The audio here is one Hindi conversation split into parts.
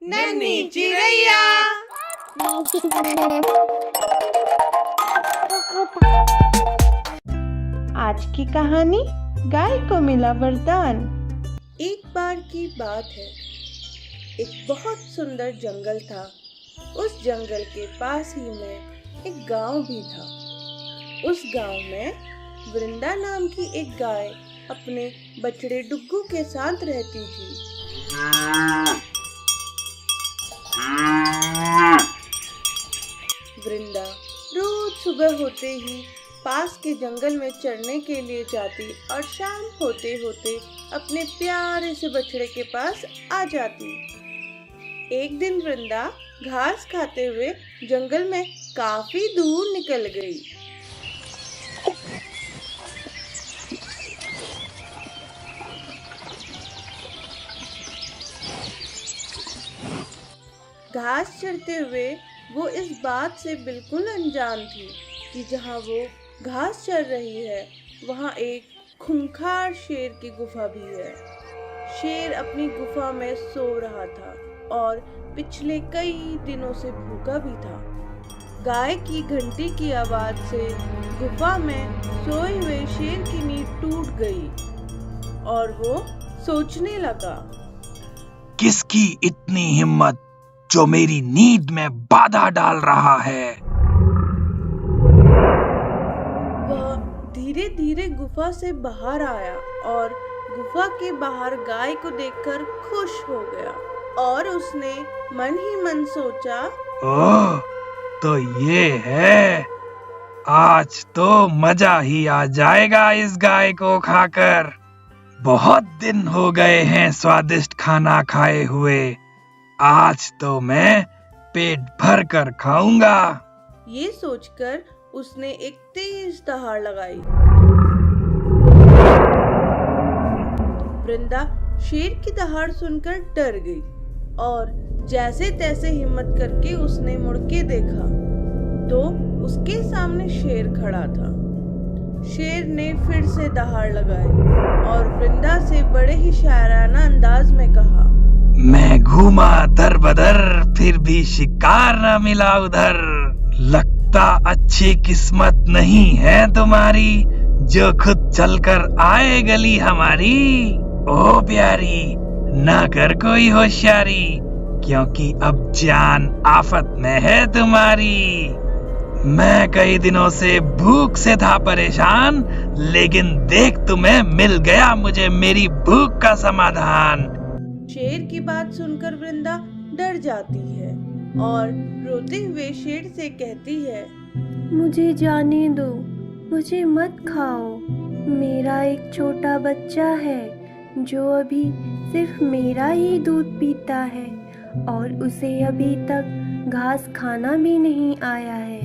नन्ही चिड़ैया। आज की कहानी गाय को मिला वरदान। एक बार की बात है, एक बहुत सुंदर जंगल था। उस जंगल के पास ही में एक गांव भी था। उस गांव में वृंदा नाम की एक गाय अपने बछड़े डुग्गू के साथ रहती थी। वृंदा रोज सुबह होते ही पास के जंगल में चरने के लिए जाती और शाम होते होते अपने प्यारे से बछड़े के पास आ जाती। एक दिन वृंदा घास खाते हुए जंगल में काफी दूर निकल गई। घास चरते हुए वो इस बात से बिल्कुल अनजान थी कि जहाँ वो घास चर रही है वहाँ एक खूंखार शेर की गुफा भी है। शेर अपनी गुफा में सो रहा था और पिछले कई दिनों से भूखा भी था। गाय की घंटी की आवाज से गुफा में सोए हुए शेर की नींद टूट गई और वो सोचने लगा, किसकी इतनी हिम्मत जो मेरी नींद में बाधा डाल रहा है। वह धीरे धीरे गुफा से बाहर आया और गुफा के बाहर गाय को देखकर खुश हो गया और उसने मन ही मन सोचा, ओह, तो ये है, आज तो मजा ही आ जाएगा इस गाय को खाकर। बहुत दिन हो गए हैं स्वादिष्ट खाना खाए हुए, आज तो मैं पेट भर कर खाऊंगा। ये सोचकर उसने एक तेज दहाड़ लगाई। वृंदा शेर की दहाड़ सुनकर डर गई और जैसे तैसे हिम्मत करके उसने मुड़ के देखा तो उसके सामने शेर खड़ा था। शेर ने फिर से दहाड़ लगाई और वृंदा से बड़े ही शायराना अंदाज में कहा, मैं घूमा दर बदर फिर भी शिकार न मिला उधर। लगता अच्छी किस्मत नहीं है तुम्हारी जो खुद चलकर आए गली हमारी। ओ प्यारी, ना कर कोई होशियारी क्योंकि अब जान आफत में है तुम्हारी। मैं कई दिनों से भूख से था परेशान, लेकिन देख तुम्हें मिल गया मुझे मेरी भूख का समाधान। शेर की बात सुनकर वृंदा डर जाती है और रोते हुए शेर से कहती है, मुझे जाने दो, मुझे मत खाओ। मेरा एक छोटा बच्चा है जो अभी सिर्फ मेरा ही दूध पीता है और उसे अभी तक घास खाना भी नहीं आया है।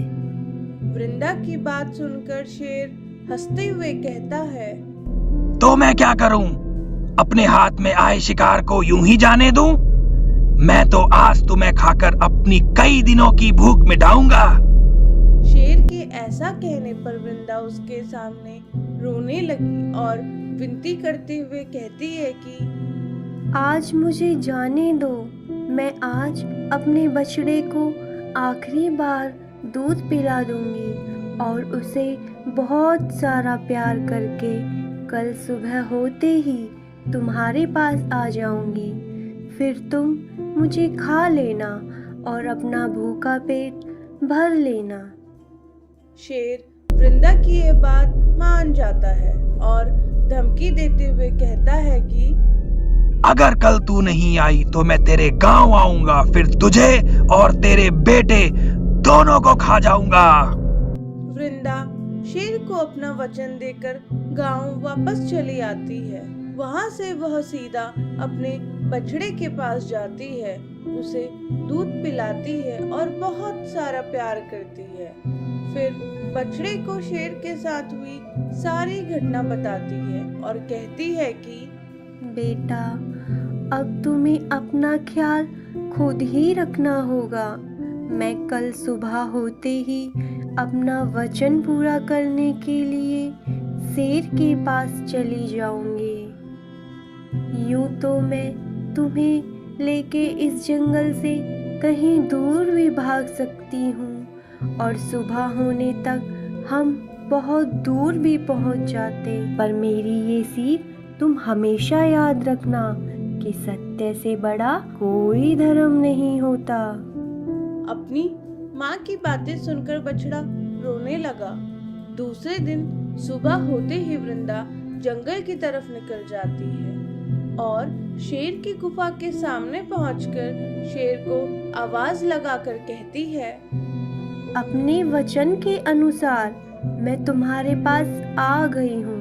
वृंदा की बात सुनकर शेर हंसते हुए कहता है, तो मैं क्या करूं? अपने हाथ में आए शिकार को यूं ही जाने दूं? मैं तो आज तुम्हें खाकर अपनी कई दिनों की भूख मिटाऊंगा। शेर के ऐसा कहने पर वृंदा उसके सामने रोने लगी और विनती करते हुए कहती है कि आज मुझे जाने दो, मैं आज अपने बछड़े को आखिरी बार दूध पिला दूंगी और उसे बहुत सारा प्यार करके कल सुबह होते ही तुम्हारे पास आ जाऊंगी। फिर तुम मुझे खा लेना और अपना भूखा पेट भर लेना। शेर वृंदा की ये बात मान जाता है और धमकी देते हुए कहता है कि अगर कल तू नहीं आई तो मैं तेरे गांव आऊंगा, फिर तुझे और तेरे बेटे दोनों को खा जाऊंगा। वृंदा शेर को अपना वचन देकर गांव वापस चली आती है। वहां से वह सीधा अपने बछड़े के पास जाती है, उसे दूध पिलाती है और बहुत सारा प्यार करती है। फिर बछड़े को शेर के साथ हुई सारी घटना बताती है और कहती है कि बेटा, अब तुम्हें अपना ख्याल खुद ही रखना होगा। मैं कल सुबह होते ही अपना वचन पूरा करने के लिए शेर के पास चली जाऊंगी। यूं तो मैं तुम्हें लेके इस जंगल से कहीं दूर भी भाग सकती हूँ और सुबह होने तक हम बहुत दूर भी पहुँच जाते। पर मेरी ये सीख तुम हमेशा याद रखना कि सत्य से बड़ा कोई धर्म नहीं होता। अपनी माँ की बातें सुनकर बछड़ा रोने लगा। दूसरे दिन सुबह होते ही वृंदा जंगल की तरफ निकल जाती है और शेर की गुफा के सामने पहुंचकर शेर को आवाज लगाकर कहती है, अपने वचन के अनुसार मैं तुम्हारे पास आ गई हूँ।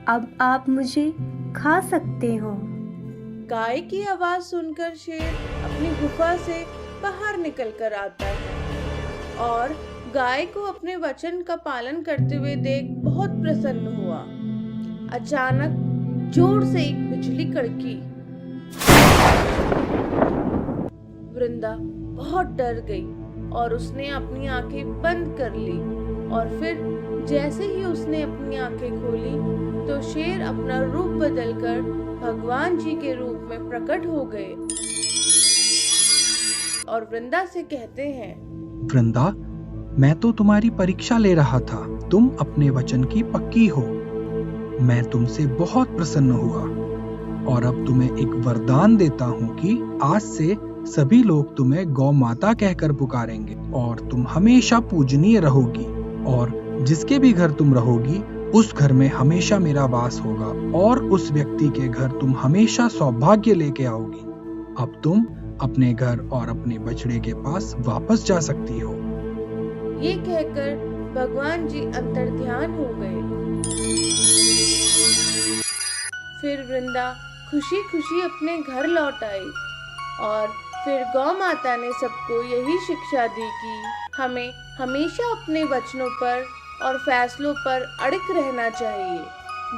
अब आप मुझे खा सकते हो। गाय की आवाज सुनकर शेर अपनी गुफा से बाहर निकल कर आता है और गाय को अपने वचन का पालन करते हुए देख बहुत प्रसन्न हुआ। अचानक जोर से एक बिजली कड़की। वृंदा बहुत डर गई और उसने अपनी आंखें बंद कर ली और फिर जैसे ही उसने अपनी आंखें खोली तो शेर अपना रूप बदलकर भगवान जी के रूप में प्रकट हो गए और वृंदा से कहते हैं, वृंदा, मैं तो तुम्हारी परीक्षा ले रहा था। तुम अपने वचन की पक्की हो। मैं तुमसे बहुत प्रसन्न हुआ और अब तुम्हें एक वरदान देता हूँ कि आज से सभी लोग तुम्हें गौ माता कहकर पुकारेंगे और तुम हमेशा पूजनीय रहोगी और जिसके भी घर तुम रहोगी उस घर में हमेशा मेरा वास होगा और उस व्यक्ति के घर तुम हमेशा सौभाग्य लेके आओगी। अब तुम अपने घर और अपने बछड़े के पास वापस जा सकती हो। ये कहकर भगवान जी अंतर्ध्यान हो गए। फिर वृंदा खुशी खुशी अपने घर लौट आई और फिर गौ माता ने सबको यही शिक्षा दी कि हमें हमेशा अपने वचनों पर और फैसलों पर अड़िग रहना चाहिए।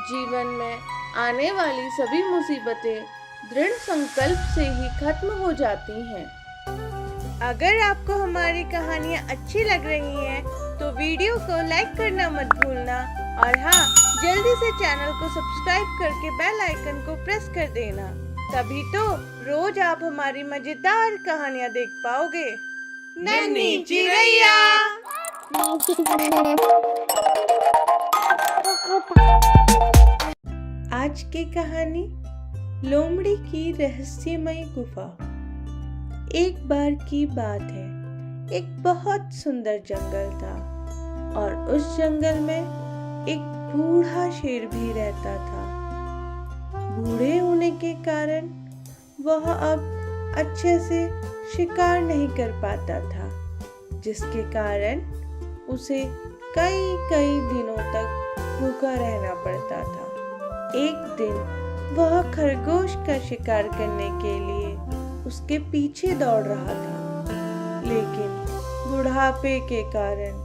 जीवन में आने वाली सभी मुसीबतें दृढ़ संकल्प से ही खत्म हो जाती हैं। अगर आपको हमारी कहानियाँ अच्छी लग रही हैं तो वीडियो को लाइक करना मत भूलना और हाँ, जल्दी से चैनल को सब्सक्राइब करके बेल आइकन को प्रेस कर देना। तभी तो रोज आप हमारी मजेदार कहानियाँ देख पाओगे। नन्ही चिड़ैया। आज की कहानी लोमड़ी की रहस्यमय गुफा। एक बार की बात है, एक बहुत सुंदर जंगल था और उस जंगल में एक बूढ़ा शेर भी रहता था। बूढ़े होने के कारण वह अब अच्छे से शिकार नहीं कर पाता था, जिसके कारण उसे कई कई दिनों तक भूखा रहना पड़ता था। एक दिन वह खरगोश का शिकार करने के लिए उसके पीछे दौड़ रहा था, लेकिन बुढ़ापे के कारण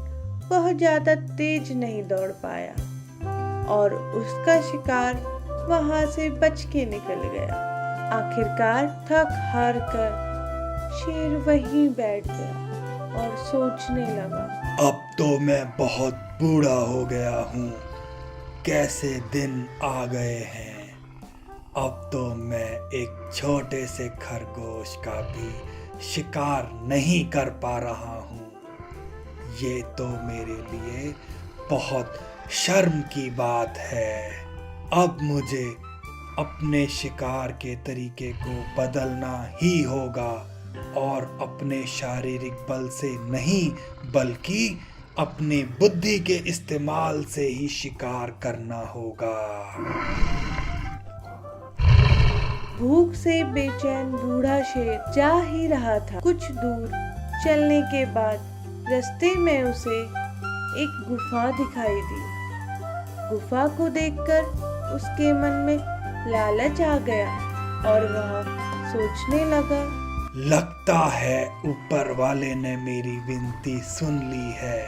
वह ज्यादा तेज नहीं दौड़ पाया और उसका शिकार वहां से बच के निकल गया। आखिरकार थक हार कर शेर वहीं बैठ गया और सोचने लगा, अब तो मैं बहुत बूढ़ा हो गया हूँ। कैसे दिन आ गए हैं। अब तो मैं एक छोटे से खरगोश का भी शिकार नहीं कर पा रहा हूँ। ये तो मेरे लिए बहुत शर्म की बात है। अब मुझे अपने शिकार के तरीके को बदलना ही होगा और अपने शारीरिक बल से नहीं बल्कि अपनी बुद्धि के इस्तेमाल से ही शिकार करना होगा। भूख से बेचैन बूढ़ा शेर जा ही रहा था। कुछ दूर चलने के बाद रास्ते में उसे एक गुफा दिखाई दी। गुफा को देखकर उसके मन में लालच आ गया और वह सोचने लगा, लगता है ऊपर वाले ने मेरी विनती सुन ली है।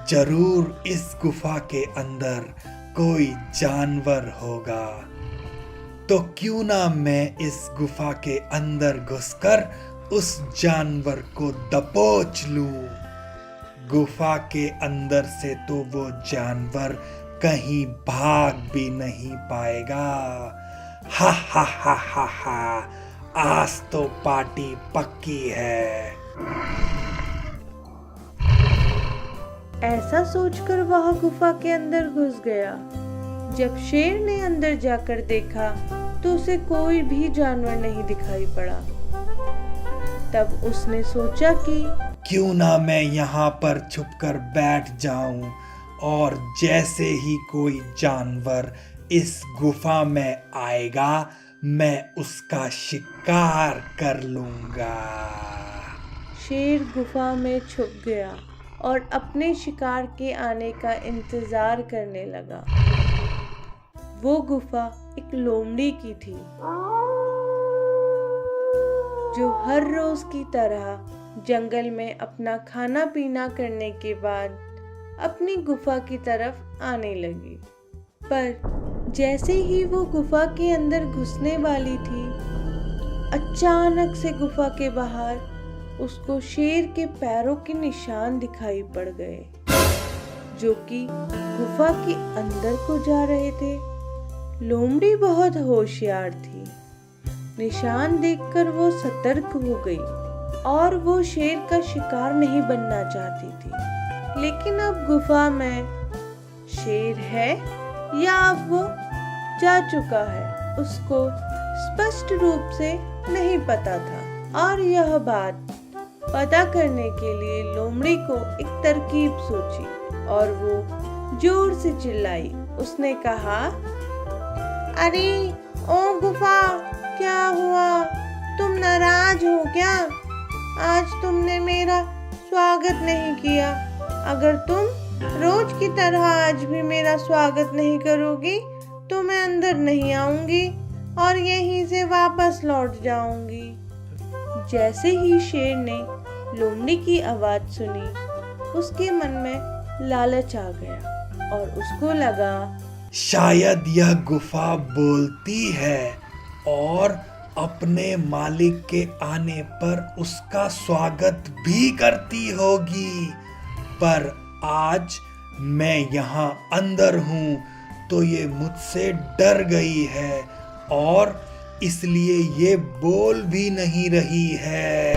जरूर इस गुफा के अंदर कोई जानवर होगा, तो क्यों ना मैं इस गुफा के अंदर घुसकर उस जानवर को दबोच लूं। गुफा के अंदर से तो वो जानवर कहीं भाग भी नहीं पाएगा। हा हा हा हा हा। आज तो पार्टी पक्की है। ऐसा सोचकर वह गुफा के अंदर घुस गया। जब शेर ने अंदर जाकर देखा तो उसे कोई भी जानवर नहीं दिखाई पड़ा। तब उसने सोचा कि क्यों ना मैं यहाँ पर छुपकर बैठ जाऊं और जैसे ही कोई जानवर इस गुफा में आएगा मैं उसका शिकार कर लूंगा। शेर गुफा में छुप गया और अपने शिकार के आने का इंतजार करने लगा। वो गुफा एक लोमड़ी की थी जो हर रोज की तरह जंगल में अपना खाना पीना करने के बाद अपनी गुफा की तरफ आने लगी। पर जैसे ही वो गुफा के अंदर घुसने वाली थी, अचानक से गुफा के बाहर उसको शेर के पैरों के निशान दिखाई पड़ गए जो कि गुफा के अंदर को जा रहे थे। लोमड़ी बहुत होशियार थी। निशान देखकर वो सतर्क हो गई और वो शेर का शिकार नहीं बनना चाहती थी। लेकिन अब गुफा में शेर है या अब वो जा चुका है उसको स्पष्ट रूप से नहीं पता था। और यह बात पता करने के लिए लोमड़ी को एक तरकीब सोची और वो जोर से चिल्लाई। उसने कहा, अरे ओ गुफा, क्या हुआ? तुम नाराज हो क्या? आज तुमने मेरा स्वागत नहीं किया। अगर तुम रोज की तरह आज भी मेरा स्वागत नहीं करोगी तो मैं अंदर नहीं आऊंगी और यहीं से वापस लौट जाऊंगी। जैसे ही शेर ने लोमड़ी की आवाज सुनी, उसके मन में लालच आ गया और उसको लगा शायद यह गुफा बोलती है और अपने मालिक के आने पर उसका स्वागत भी करती होगी। पर आज मैं यहाँ अंदर हूँ तो ये मुझसे डर गई है और इसलिए ये बोल भी नहीं रही है।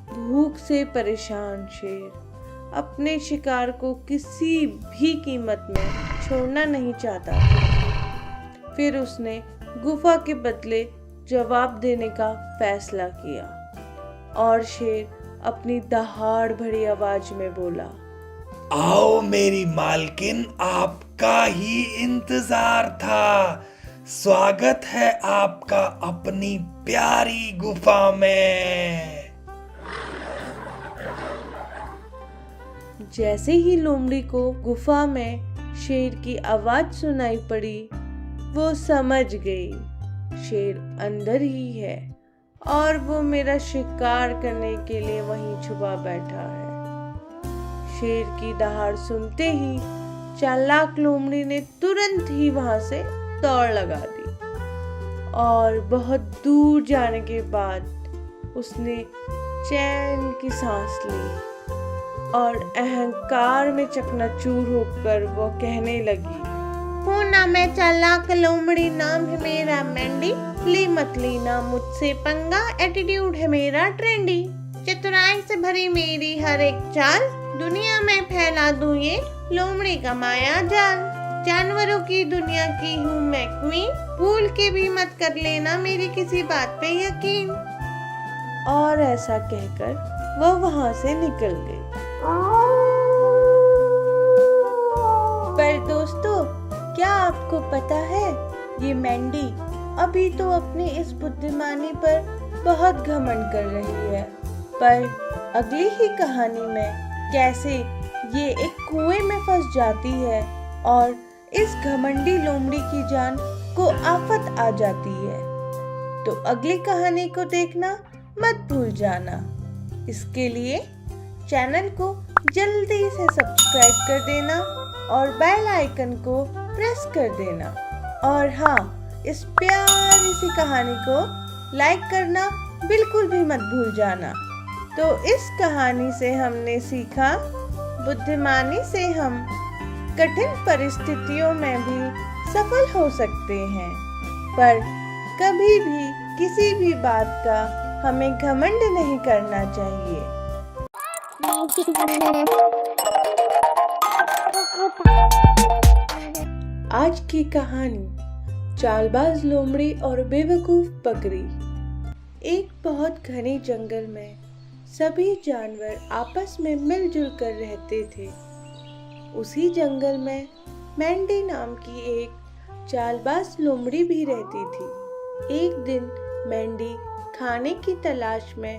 भूख से परेशान शेर अपने शिकार को किसी भी कीमत में छोड़ना नहीं चाहता। फिर उसने गुफा के बदले जवाब देने का फैसला किया और शेर अपनी दहाड़ भरी आवाज में बोला, आओ मेरी मालकिन, आपका ही इंतजार था। स्वागत है आपका अपनी प्यारी गुफा में। जैसे ही लोमड़ी को गुफा में शेर की आवाज सुनाई पड़ी, वो समझ गई शेर अंदर ही है और वो मेरा शिकार करने के लिए वहीं छुपा बैठा है। शेर की दहाड़ सुनते ही चालाक लोमड़ी ने तुरंत ही वहां से दौड़ लगा दी और बहुत दूर जाने के बाद उसने चैन की सांस ली और अहंकार में चकनाचूर होकर वो कहने लगी, हूँ ना मैं चालाक लोमड़ी, नाम है मेरा मेंढी, ली मत लेना मुझसे पंगा, एटीट्यूड है मेरा ट्रेंडी, चतुराई से भरी मेरी हर एक चाल, दुनिया में फैला दूं ये लोमड़ी का माया जाल, जानवरों की दुनिया की हूँ मैं क्वीन, भूल के भी मत कर लेना मेरी किसी बात पे यकीन। और ऐसा कहकर वो वहां से निकल गई। पर दोस्तों, क्या आपको पता है ये मेंढी अभी तो अपनी इस बुद्धिमानी पर बहुत घमंड कर रही है, पर अगली ही कहानी में कैसे ये एक कुएं में फंस जाती है और इस घमंडी लोमड़ी की जान को आफत आ जाती है। तो अगली कहानी को देखना मत भूल जाना। इसके लिए चैनल को जल्दी से सब्सक्राइब कर देना और बेल आइकन को प्रेस कर देना। और हाँ, इस प्यारी सी कहानी को लाइक करना बिल्कुल भी मत भूल जाना। तो इस कहानी से हमने सीखा, बुद्धिमानी से हम कठिन परिस्थितियों में भी सफल हो सकते हैं, पर कभी भी किसी भी बात का हमें घमंड नहीं करना चाहिए। आज की कहानी चालबाज लोमड़ी और बेवकूफ बकरी। एक बहुत घने जंगल में सभी जानवर आपस में मिलजुल कर रहते थे। उसी जंगल में मैंडी नाम की एक चालबाज लोमड़ी भी रहती थी। एक दिन मैंडी खाने की तलाश में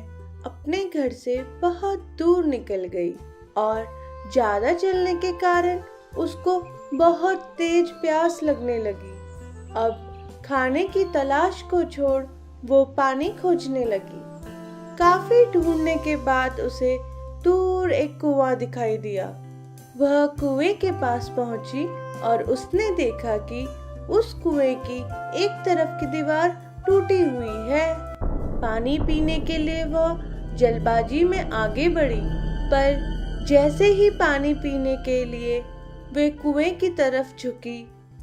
अपने घर से बहुत दूर निकल गई और ज्यादा चलने के कारण उसको बहुत तेज प्यास लगने लगी। अब खाने की तलाश को छोड़ वो पानी खोजने लगी। काफी ढूंढने के बाद उसे दूर एक कुआं दिखाई दिया। वह कुएं के पास पहुंची और उसने देखा कि उस कुएं की एक तरफ की दीवार टूटी हुई है। पानी पीने के लिए वह जल्दबाजी में आगे बढ़ी, पर जैसे ही पानी पीने के लिए वे कुएं की तरफ झुकी,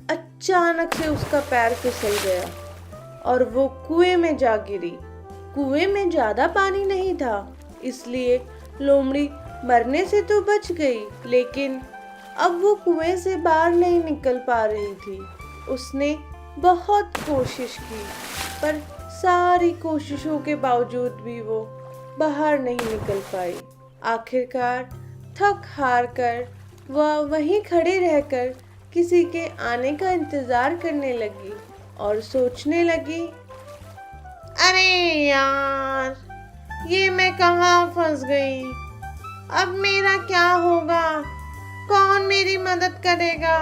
अचानक से उसका पैर फिसल गया और वो कुएं में जा गिरी। कुएं में ज्यादा पानी नहीं था, इसलिए लोमड़ी मरने से तो बच गई, लेकिन अब वो कुएं से बाहर नहीं निकल पा रही थी। उसने बहुत कोशिश की, पर सारी कोशिशों के बावजूद भी वो बाहर नहीं निकल पाई। आखिरकार थक हार कर वह वहीं खड़े रहकर किसी के आने का इंतजार करने लगी और सोचने लगी, अरे यार, ये मैं कहाँ फंस गई। अब मेरा क्या होगा? कौन मेरी मदद करेगा?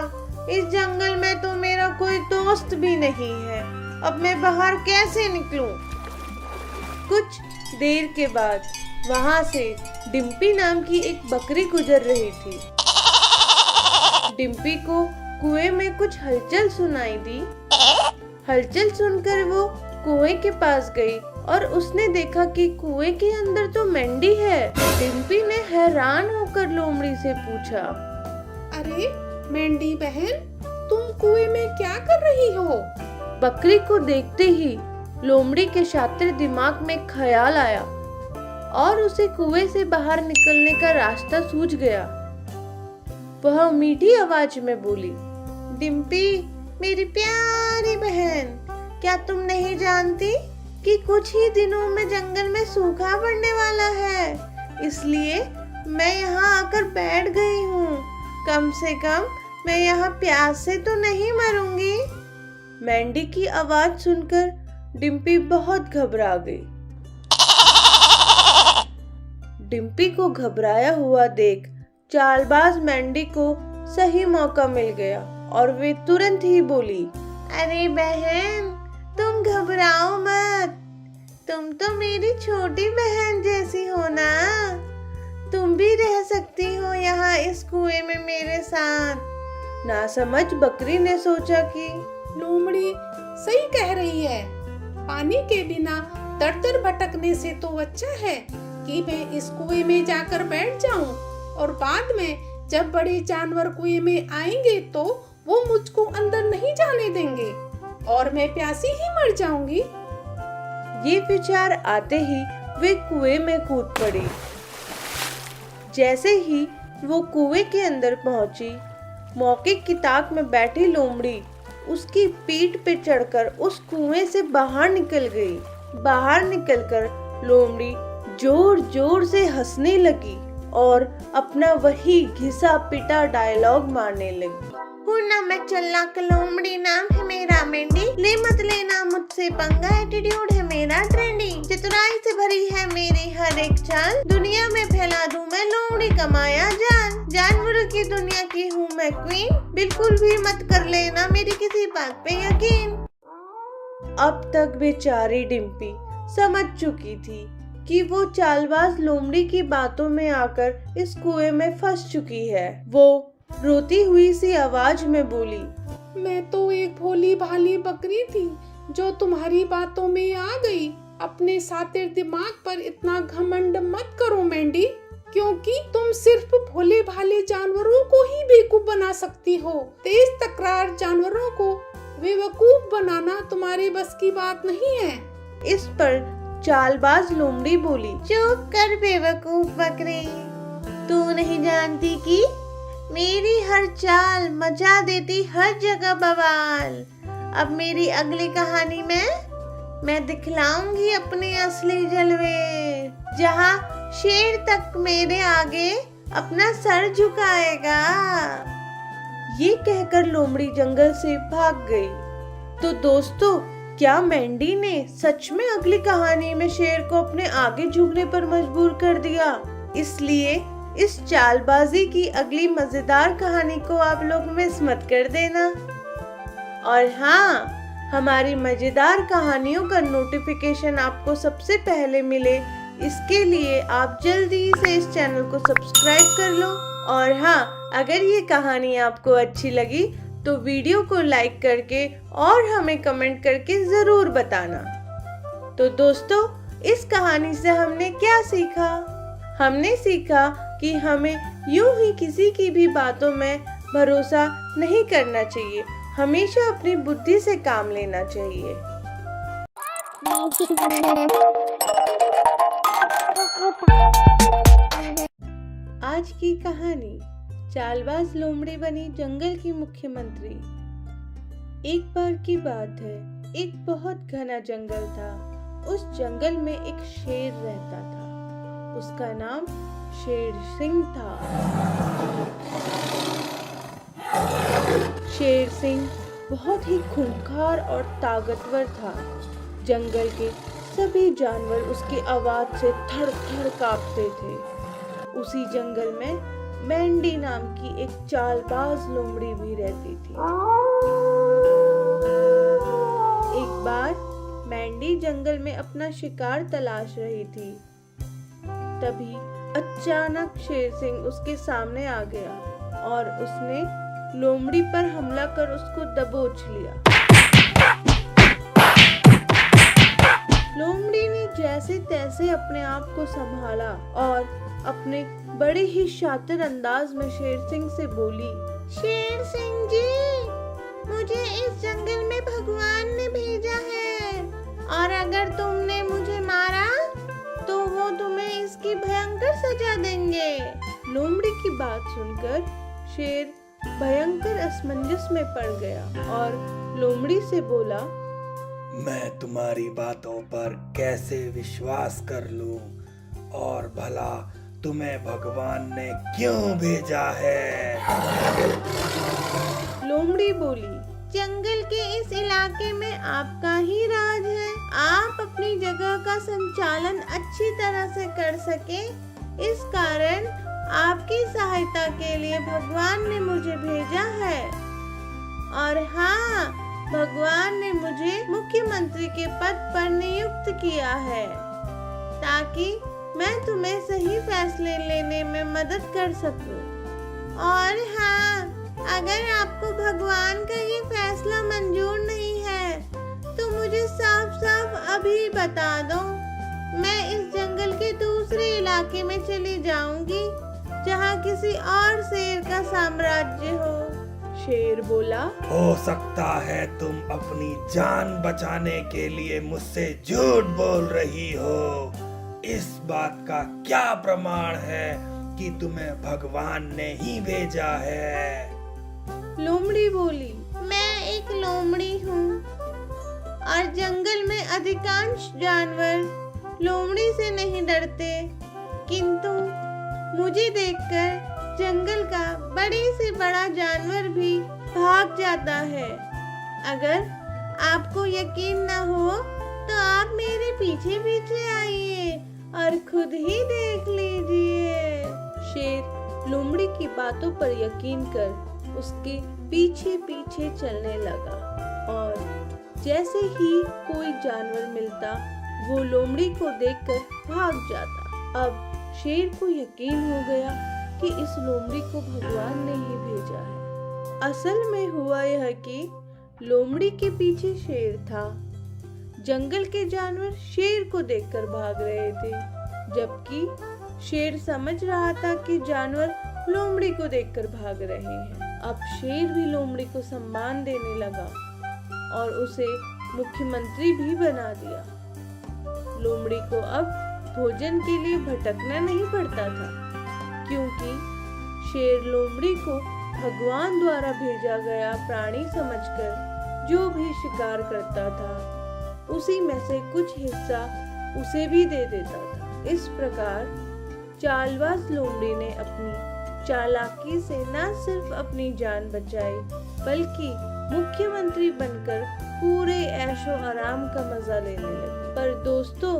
इस जंगल में तो मेरा कोई दोस्त भी नहीं है। अब मैं बाहर कैसे निकलूं? कुछ देर के बाद वहां से डिम्पी नाम की एक बकरी गुजर रही थी। डिम्पी को कुएं में कुछ हलचल सुनाई दी। हलचल सुनकर वो कुएं के पास गई और उसने देखा कि कुएं के अंदर तो मैंडी है। डिम्पी ने हैरान होकर लोमड़ी से पूछा, अरे मैंडी बहन, तुम कुएं में क्या कर रही हो? बकरी को देखते ही लोमड़ी के शातिर दिमाग में ख्याल आया और उसे कुएं से बाहर निकलने का रास्ता सूझ गया। वह मीठी आवाज में बोली, डिम्पी मेरी प्यारी बहन, क्या तुम नहीं जानती कि कुछ ही दिनों में जंगल में सूखा पड़ने वाला है, इसलिए मैं यहाँ आकर बैठ गई हूँ। कम से कम मैं यहाँ प्यास से तो नहीं मरूंगी। मैंडी की आवाज सुनकर डिम्पी बहुत घबरा गई। डिम्पी को घबराया हुआ देख चालबाज मैंडी को सही मौका मिल गया और वे तुरंत ही बोली, अरे बहन, तुम घबराओ मत। तुम तो मेरी छोटी बहन जैसी हो ना। तुम भी रह सकती हो यहाँ इस कुएं में मेरे साथ। नासमझ बकरी ने सोचा कि लोमड़ी सही कह रही है। पानी के बिना दर भटकने से तो अच्छा है कि मैं इस कुएं में जाकर बैठ जाऊं और बाद में जब बड़े जानवर कुएं में आएंगे तो वो मुझको अंदर नहीं जाने देंगे और मैं प्यासी ही मर जाऊंगी। ये विचार आते ही वे कुएं में कूद पड़ी। जैसे ही वो कुएं के अंदर पहुंची, मौके की ताक में बैठी लोमड़ी उसकी पीठ पे चढ़कर उस कुएं से बाहर निकल गई। बाहर निकलकर लोमड़ी जोर जोर से हंसने लगी और अपना वही घिसा पिटा डायलॉग मारने लगी। ना मैं चलाक लोमड़ी, नाम है मेरा मैंडी, ले मत लेना मुझसे पंगा, एटीट्यूड है मेरा ट्रेंडिंग, चतुराई से भरी है मेरी हर एक चाल, दुनिया में फैला दूं मैं लोमड़ी का माया जाल, जानवरों की दुनिया की हूँ मैं क्वीन, बिल्कुल भी मत कर लेना मेरी किसी बात पे यकीन। अब तक बेचारी डिम्पी समझ चुकी थी कि वो चालबाज लोमड़ी की बातों में आकर इस कुएं में फंस चुकी है। वो रोती हुई सी आवाज में बोली, मैं तो एक भोली भाली बकरी थी जो तुम्हारी बातों में आ गई। अपने सातिर दिमाग पर इतना घमंड मत करो मैंडी, क्योंकि तुम सिर्फ भोले भाले जानवरों को ही बेवकूफ बना सकती हो। तेज तकरार जानवरों को बेवकूफ बनाना तुम्हारे बस की बात नहीं है। इस पर चालबाज लोमड़ी बोली, चुप कर बेवकूफ बकरी, तू नहीं जानती कि मेरी हर चाल मचा देती हर जगह बवाल। अब मेरी अगली कहानी में मैं दिखलाऊंगी अपने असली जलवे, जहाँ शेर तक मेरे आगे अपना सर झुकाएगा। ये कहकर लोमड़ी जंगल से भाग गई। तो दोस्तों, क्या मैंडी ने सच में अगली कहानी में शेर को अपने आगे झुकने पर मजबूर कर दिया? इसलिए इस चालबाजी की अगली मजेदार कहानी को आप लोग मिस मत कर देना। और हाँ, हमारी मजेदार कहानियों का नोटिफिकेशन आपको सबसे पहले मिले, इसके लिए आप जल्दी से इस चैनल को सब्सक्राइब कर लो। और हाँ, अगर ये कहानी आपको अच्छी लगी तो वीडियो को लाइक करके और हमें कमेंट करके ज़रूर बताना। तो दोस्तों, इस कहानी से हमने क्या सीखा? हमने सीखा कि हमें यूं ही किसी की भी बातों में भरोसा नहीं करना चाहिए, हमेशा अपनी बुद्धि से काम लेना चाहिए। आज की कहानी, चालबाज लोमड़ी बनी जंगल की मुख्यमंत्री। एक बार की बात है, एक बहुत घना जंगल था। उस जंगल में एक शेर रहता था। उसका नाम शेर सिंह था। शेर सिंह बहुत ही खूंखार और ताकतवर था। जंगल के सभी जानवर उसकी आवाज से थर थर कांपते थे। उसी जंगल में मैंडी नाम की एक चालबाज लोमड़ी भी रहती थी। एक बार मैंडी जंगल में अपना शिकार तलाश रही थी। तभी अचानक शेर सिंह उसके सामने आ गया और उसने लोमड़ी पर हमला कर उसको दबोच लिया। लोमड़ी ने जैसे तैसे अपने आप को संभाला और अपने बड़े ही शातिर अंदाज में शेर सिंह से बोली, शेर सिंह जी, मुझे इस जंगल में भगवान ने भेजा है और अगर तुमने मुझे मारा तो वो तुम्हें इसकी भयंकर सजा देंगे। लोमड़ी की बात सुनकर शेर भयंकर असमंजस में पड़ गया और लोमड़ी से बोला, मैं तुम्हारी बातों पर कैसे विश्वास कर लूं? और भला तुम्हें भगवान ने क्यों भेजा है? लोमड़ी बोली, जंगल के इस इलाके में आपका ही राज है। आप अपनी जगह का संचालन अच्छी तरह से कर सके, इस कारण आपकी सहायता के लिए भगवान ने मुझे भेजा है। और हाँ, भगवान ने मुझे मुख्यमंत्री के पद पर नियुक्त किया है ताकि मैं तुम्हें सही फैसले लेने में मदद कर सकूं। और हाँ, अगर आपको भगवान का ये फैसला मंजूर नहीं है तो मुझे साफ साफ अभी बता दो, मैं इस जंगल के दूसरे इलाके में चली जाऊंगी जहाँ किसी और शेर का साम्राज्य हो। शेर बोला, हो सकता है तुम अपनी जान बचाने के लिए मुझसे झूठ बोल रही हो। इस बात का क्या प्रमाण है कि तुम्हें भगवान ने ही भेजा है? लोमड़ी बोली, मैं एक लोमड़ी हूँ और जंगल में अधिकांश जानवर लोमड़ी से नहीं डरते, किंतु मुझे देखकर जंगल का बड़े से बड़ा जानवर भी भाग जाता है। अगर आपको यकीन न हो तो आप मेरे पीछे पीछे आइए और खुद ही देख लीजिए। शेर लोमड़ी की बातों पर यकीन कर उसके पीछे पीछे चलने लगा और जैसे ही कोई जानवर मिलता वो लोमड़ी को देखकर भाग जाता। अब शेर को यकीन हो गया कि इस लोमड़ी को भगवान ने ही भेजा है। असल में हुआ यह कि लोमड़ी के पीछे शेर था। जंगल के जानवर शेर को देखकर भाग रहे थे, जबकि शेर समझ रहा था कि जानवर लोमड़ी को देखकर भाग रहे हैं। अब शेर भी लोमड़ी को सम्मान देने लगा और उसे मुख्यमंत्री भी बना दिया। लोमड़ी को अब भोजन के लिए भटकना नहीं पड़ता था, क्योंकि शेर लोमड़ी को भगवान द्वारा भेजा गया प्राणी समझकर जो भी शिकार करता था उसी में से कुछ हिस्सा उसे भी दे देता था। इस प्रकार चालबाज लोमड़ी ने अपनी चालाकी से न सिर्फ अपनी जान बचाई, बल्कि मुख्यमंत्री बनकर पूरे ऐशो आराम का मजा लेने लगी। पर दोस्तों,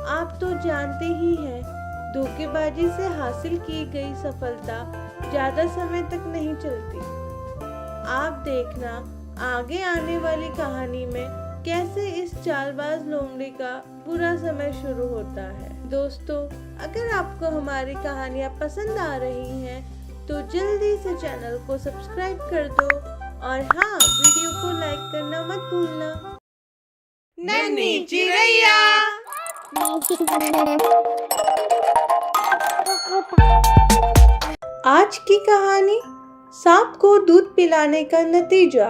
आप तो जानते ही हैं, धोखेबाजी से हासिल की गई सफलता ज्यादा समय तक नहीं चलती। आप देखना आगे आने वाली कहानी में कैसे इस चालबाज लोमड़ी का बुरा समय शुरू होता है। दोस्तों, अगर आपको हमारी कहानियाँ पसंद आ रही हैं तो जल्दी से चैनल को सब्सक्राइब कर दो और हाँ, वीडियो को लाइक करना मत भूलना। नन्ही चिड़ैया। आज की कहानी, सांप को दूध पिलाने का नतीजा।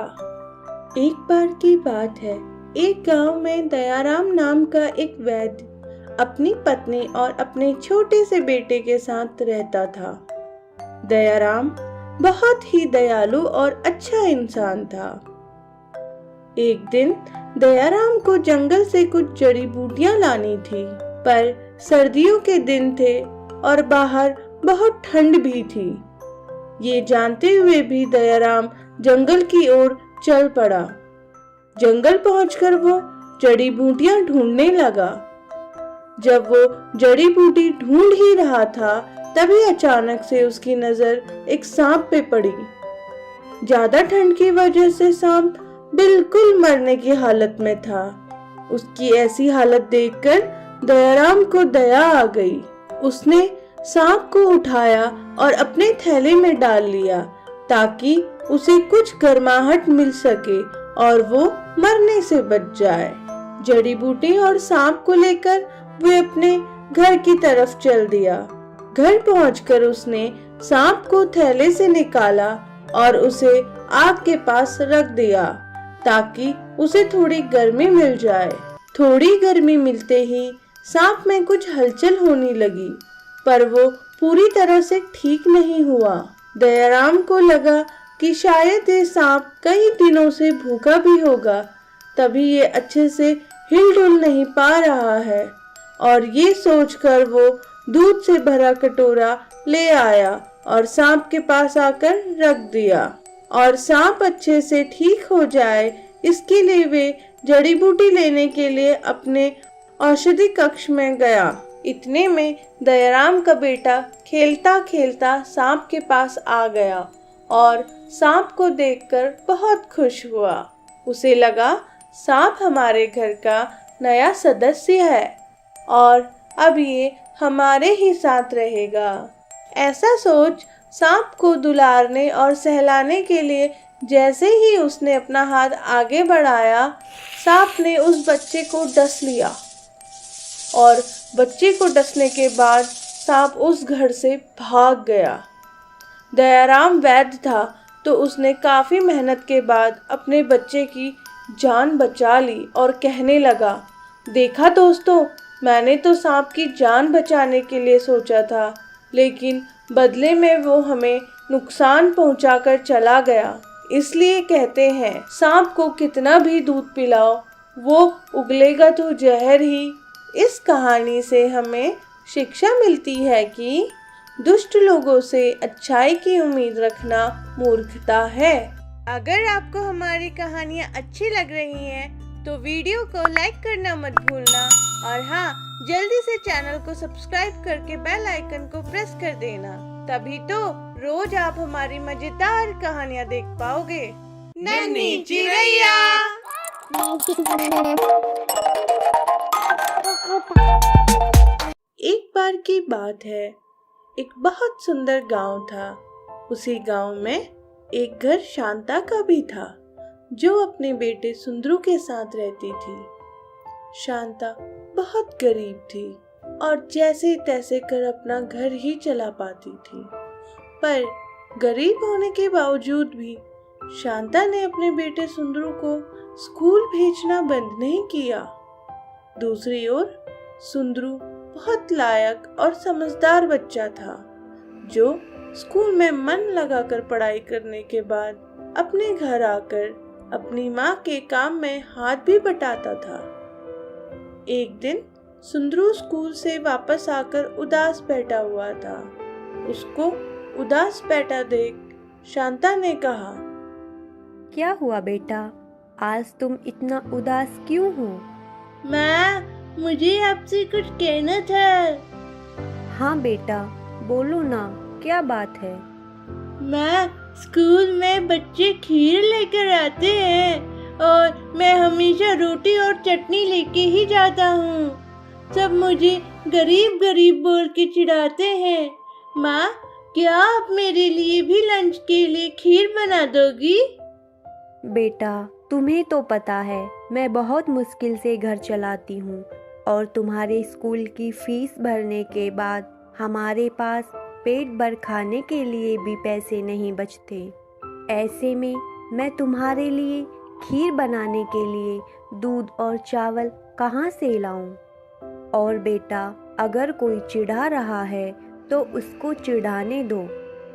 एक बार की बात है, एक गांव में दयाराम नाम का एक वैद्य अपनी पत्नी और अपने छोटे से बेटे के साथ रहता था। दयाराम बहुत ही दयालु और अच्छा इंसान था। एक दिन दयाराम को जंगल से कुछ जड़ी बूटियां लानी थी, पर सर्दियों के दिन थे और बाहर बहुत ठंड भी थी। ये जानते हुए भी दयाराम जंगल की ओर चल पड़ा। जंगल पहुंचकर वो जड़ी बूटियां ढूंढने लगा। जब वो जड़ी बूटी ढूंढ ही रहा था, तभी अचानक से उसकी नजर एक सांप पे पड़ी। ज्यादा ठंड की वजह से सांप बिल्कुल मरने की हालत में था। उसकी ऐसी हालत देखकर दयाराम को दया आ गई। उसने सांप को उठाया और अपने थैले में डाल लिया, ताकि उसे कुछ गर्माहट मिल सके और वो मरने से बच जाए। जड़ी बूटी और सांप को लेकर वो अपने घर की तरफ चल दिया। घर पहुंचकर उसने सांप को थैले से निकाला और उसे आग के पास रख दिया, ताकि उसे थोड़ी गर्मी मिल जाए। थोड़ी गर्मी मिलते ही सांप में कुछ हलचल होने लगी, पर वो पूरी तरह से ठीक नहीं हुआ। दयाराम को लगा कि शायद ये सांप कई दिनों से भूखा भी होगा, तभी ये अच्छे से हिलडुल नहीं पा रहा है। और ये सोचकर वो दूध से भरा कटोरा ले आया और सांप के पास आकर रख दिया। और सांप अच्छे से ठीक हो जाए, इसके लिए वे जड़ी बूटी लेने के लिए अपने औषधि कक्ष में गया। इतने में दयाराम का बेटा खेलता खेलता सांप के पास आ गया और सांप को देखकर बहुत खुश हुआ। उसे लगा सांप हमारे घर का नया सदस्य है और अब ये हमारे ही साथ रहेगा। ऐसा सोच सांप को दुलारने और सहलाने के लिए जैसे ही उसने अपना हाथ आगे बढ़ाया, सांप ने उस बच्चे को डस लिया और बच्चे को डसने के बाद सांप उस घर से भाग गया। दयाराम वैद्य था, तो उसने काफी मेहनत के बाद अपने बच्चे की जान बचा ली और कहने लगा, देखा दोस्तों, मैंने तो सांप की जान बचाने के लिए सोचा था, लेकिन बदले में वो हमें नुकसान पहुंचाकर चला गया। इसलिए कहते हैं, सांप को कितना भी दूध पिलाओ, वो उगलेगा तो जहर ही। इस कहानी से हमें शिक्षा मिलती है कि दुष्ट लोगों से अच्छाई की उम्मीद रखना मूर्खता है। अगर आपको हमारी कहानियाँ अच्छी लग रही हैं, तो वीडियो को लाइक करना मत भूलना और हाँ, जल्दी से चैनल को सब्सक्राइब करके बेल आइकन को प्रेस कर देना, तभी तो रोज आप हमारी मजेदार कहानियाँ देख पाओगे। नन्ही चिड़ैया। एक बार की बात है, एक बहुत सुंदर गांव था। उसी गांव में एक घर शांता का भी था, जो अपने बेटे सुंदरू के साथ रहती थी। शांता बहुत गरीब थी और जैसे तैसे कर अपना घर ही चला पाती थी, पर गरीब होने के बावजूद भी शांता ने अपने बेटे सुंदरू को स्कूल भेजना बंद नहीं किया। दूसरी ओर सुंदरू बहुत लायक और समझदार बच्चा था, जो स्कूल में मन लगाकर पढ़ाई करने के बाद अपने घर आकर अपनी माँ के काम में हाथ भी बटाता था। एक दिन सुंदरू स्कूल से वापस आकर उदास बैठा हुआ था। उसको उदास बैठा देख शांता ने कहा, क्या हुआ बेटा, आज तुम इतना उदास क्यों हो? माँ, मुझे आपसे कुछ कहना था। हाँ बेटा, बोलो ना, क्या बात है? माँ, स्कूल में बच्चे खीर लेकर आते हैं और मैं हमेशा रोटी और चटनी लेके ही जाता हूँ। सब मुझे गरीब गरीब बोल के चिढ़ाते हैं। माँ, क्या आप मेरे लिए भी लंच के लिए खीर बना दोगी? बेटा, तुम्हें तो पता है मैं बहुत मुश्किल से घर चलाती हूँ और तुम्हारे स्कूल की फीस भरने के बाद हमारे पास पेट भर खाने के लिए भी पैसे नहीं बचते। ऐसे में मैं तुम्हारे लिए खीर बनाने के लिए दूध और चावल कहाँ से लाऊं? और बेटा, अगर कोई चिढ़ा रहा है तो उसको चिढ़ाने दो।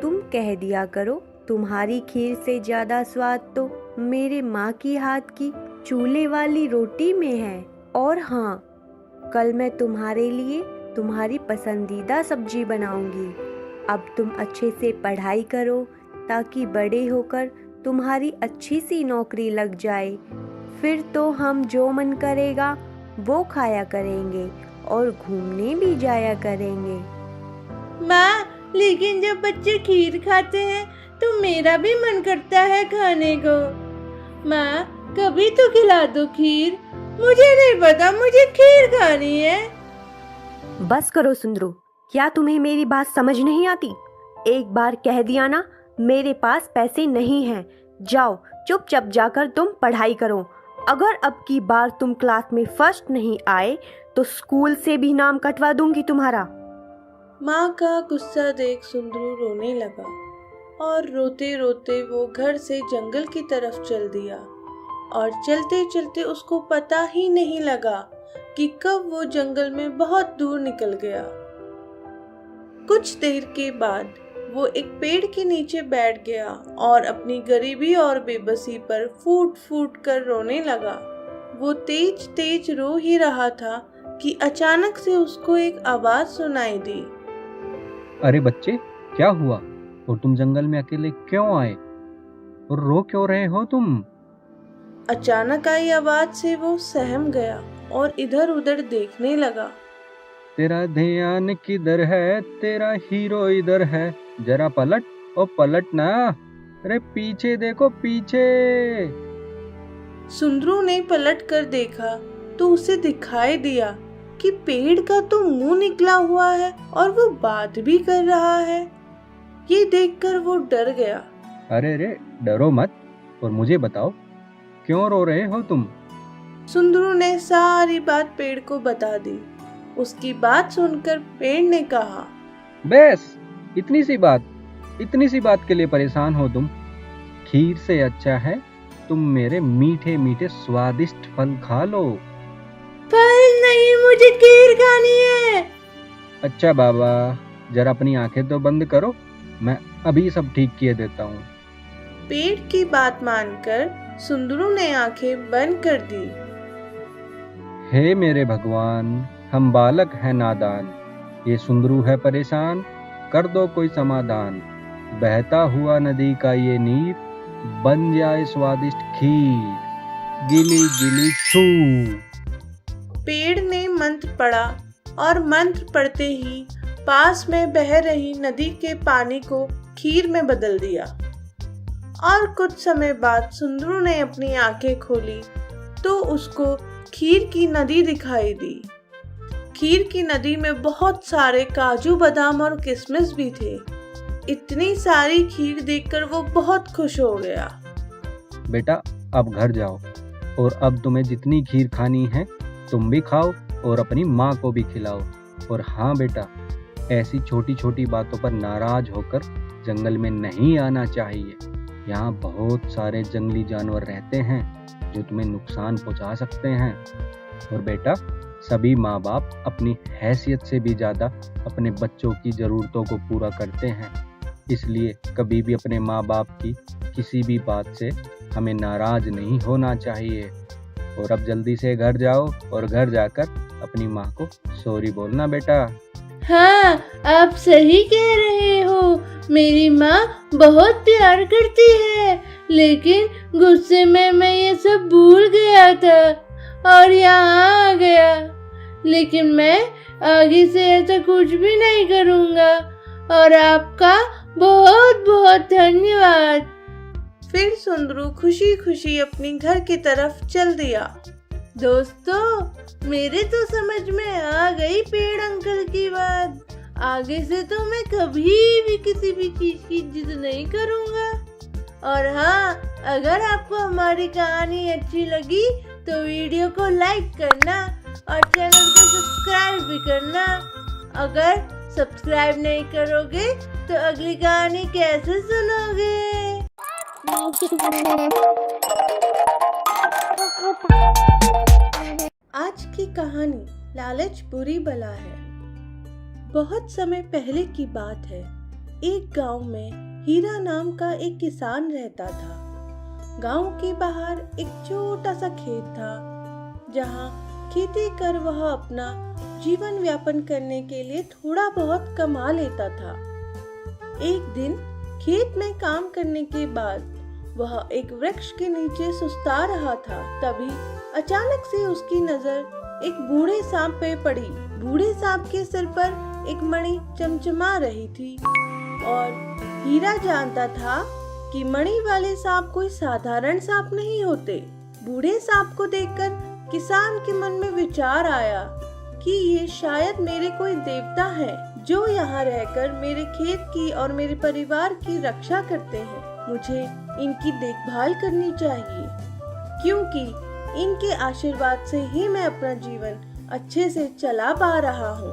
तुम कह दिया करो, तुम्हारी खीर से ज़्यादा स्वाद तो मेरे माँ की हाथ की चूल्हे वाली रोटी में है। और हाँ, कल मैं तुम्हारे लिए तुम्हारी पसंदीदा सब्जी बनाऊंगी। अब तुम अच्छे से पढ़ाई करो ताकि बड़े होकर तुम्हारी अच्छी सी नौकरी लग जाए। फिर तो हम जो मन करेगा वो खाया करेंगे और घूमने भी जाया करेंगे। माँ, लेकिन जब बच्चे खीर खाते हैं तो मेरा भी मन करता है खाने को। माँ, कभी तो खिला दो खीर। मुझे नहीं पता, मुझे खीर खानी है। बस करो सुंदरू, क्या तुम्हें मेरी बात समझ नहीं आती? एक बार कह दिया ना, मेरे पास पैसे नहीं हैं। जाओ, चुपचाप जाकर तुम पढ़ाई करो। अगर अब की बार तुम क्लास में फर्स्ट नहीं आए तो स्कूल से भी नाम कटवा दूंगी तुम्हारा। माँ का गुस्सा देख सुंदरू रोने लगा और रोते रोते वो घर से जंगल की तरफ चल दिया। और चलते चलते उसको पता ही नहीं लगा कि कब वो जंगल में बहुत दूर निकल गया। कुछ देर के बाद वो एक पेड़ के नीचे बैठ गया और अपनी गरीबी और बेबसी पर फूट फूट कर रोने लगा। वो तेज तेज रो ही रहा था कि अचानक से उसको एक आवाज सुनाई दी। अरे बच्चे, क्या हुआ? और तुम जंगल में अकेले क्यों आए? और रो क्यों रहे हो तुम? अचानक आई आवाज से वो सहम गया और इधर उधर देखने लगा। तेरा ध्यान किधर है? तेरा हीरो इधर है। जरा पलट और पलट ना। अरे पीछे देखो, पीछे। सुंदरू ने पलट कर देखा तो उसे दिखाई दिया कि पेड़ का तो मुंह निकला हुआ है और वो बात भी कर रहा है। ये देखकर वो डर गया। अरे रे, डरो मत और मुझे बताओ, क्यों रो रहे हो तुम? सुंदरू ने सारी बात पेड़ को बता दी। उसकी बात सुनकर पेड़ ने कहा, बस इतनी सी बात के लिए परेशान हो तुम? खीर से अच्छा है तुम मेरे मीठे मीठे स्वादिष्ट फल खा लो। फल नहीं, मुझे खीर खानी है। अच्छा बाबा, जरा अपनी आंखें तो बंद करो, मैं अभी सब ठीक किए देता हूँ। पेड़ की बात मानकर सुंदरू ने आंखें बंद कर दी। हे मेरे भगवान, हम बालक हैं नादान, ये सुंदरू है परेशान, कर दो कोई समाधान। बहता हुआ नदी का ये नीर, बन जाए स्वादिष्ट खीर, गिली गिली छू। पेड़ ने मंत्र पढ़ा और मंत्र पढ़ते ही पास में बह रही नदी के पानी को खीर में बदल दिया। और कुछ समय बाद सुंदरू ने अपनी आंखें खोली तो उसको खीर की नदी दिखाई दी। खीर की नदी में बहुत सारे काजू बादाम और किशमिश भी थे। इतनी सारी खीर देखकर वो बहुत खुश हो गया। बेटा, अब घर जाओ और अब तुम्हें जितनी खीर खानी है तुम भी खाओ और अपनी माँ को भी खिलाओ। और हाँ बेटा, ऐसी छोटी छोटी बातों पर नाराज होकर जंगल में नहीं आना चाहिए। यहाँ बहुत सारे जंगली जानवर रहते हैं जो तुम्हें नुकसान पहुंचा सकते हैं। और बेटा, सभी माँ बाप अपनी हैसियत से भी ज़्यादा अपने बच्चों की ज़रूरतों को पूरा करते हैं, इसलिए कभी भी अपने माँ बाप की किसी भी बात से हमें नाराज़ नहीं होना चाहिए। और अब जल्दी से घर जाओ और घर जाकर अपनी माँ को सॉरी बोलना बेटा। हाँ, आप सही कह रहे हो। मेरी माँ बहुत प्यार करती है, लेकिन गुस्से में मैं ये सब भूल गया था और यहाँ आ गया। लेकिन मैं आगे से ऐसा कुछ भी नहीं करूँगा और आपका बहुत बहुत धन्यवाद। फिर सुंदरू खुशी खुशी अपनी घर की तरफ चल दिया। दोस्तों, मेरे तो समझ में आ गई पेड़ अंकल की बात। आगे से तो मैं कभी भी किसी भी चीज की जिद नहीं करूँगा। और हाँ, अगर आपको हमारी कहानी अच्छी लगी तो वीडियो को लाइक करना और चैनल को सब्सक्राइब भी करना। अगर सब्सक्राइब नहीं करोगे तो अगली कहानी कैसे सुनोगे? आज की कहानी लालच बुरी बला है। बहुत समय पहले की बात है। एक गांव में हीरा नाम का एक किसान रहता था। गांव के बाहर एक छोटा सा खेत था, जहां खेती कर वह अपना जीवन यापन करने के लिए थोड़ा बहुत कमा लेता था। एक दिन खेत में काम करने के बाद वह एक वृक्ष के नीचे सुस्ता रहा था। तभी अचानक से उसकी नजर एक बूढ़े सांप पे पड़ी। बूढ़े सांप के सिर पर एक मणि चमचमा रही थी और हीरा जानता था कि मणि वाले सांप कोई साधारण सांप नहीं होते। बूढ़े सांप को देखकर किसान के मन में विचार आया कि ये शायद मेरे कोई देवता हैं, जो यहाँ रहकर मेरे खेत की और मेरे परिवार की रक्षा करते हैं। मुझे इनकी देखभाल करनी चाहिए, क्योंकि इनके आशीर्वाद से ही मैं अपना जीवन अच्छे से चला पा रहा हूँ।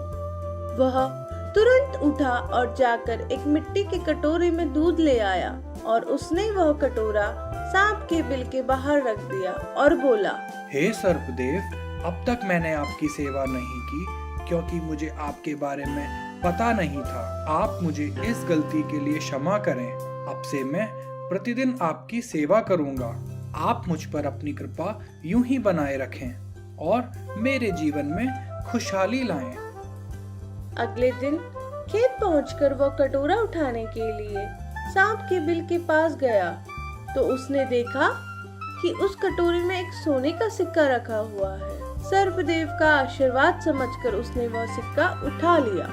वह तुरंत उठा और जाकर एक मिट्टी के कटोरे में दूध ले आया और उसने वह कटोरा सांप के बिल के बाहर रख दिया और बोला, हे सर्पदेव, अब तक मैंने आपकी सेवा नहीं की क्योंकि मुझे आपके बारे में पता नहीं था। आप मुझे इस गलती के लिए क्षमा करें। अब से मैं प्रतिदिन आपकी सेवा करूंगा। आप मुझ पर अपनी कृपा यूं ही बनाए रखें और मेरे जीवन में खुशहाली लाएं। अगले दिन खेत पहुंचकर वह कटोरा उठाने के लिए सांप के बिल के पास गया तो उसने देखा कि उस कटोरे में एक सोने का सिक्का रखा हुआ है। सर्पदेव का आशीर्वाद समझकर उसने वह सिक्का उठा लिया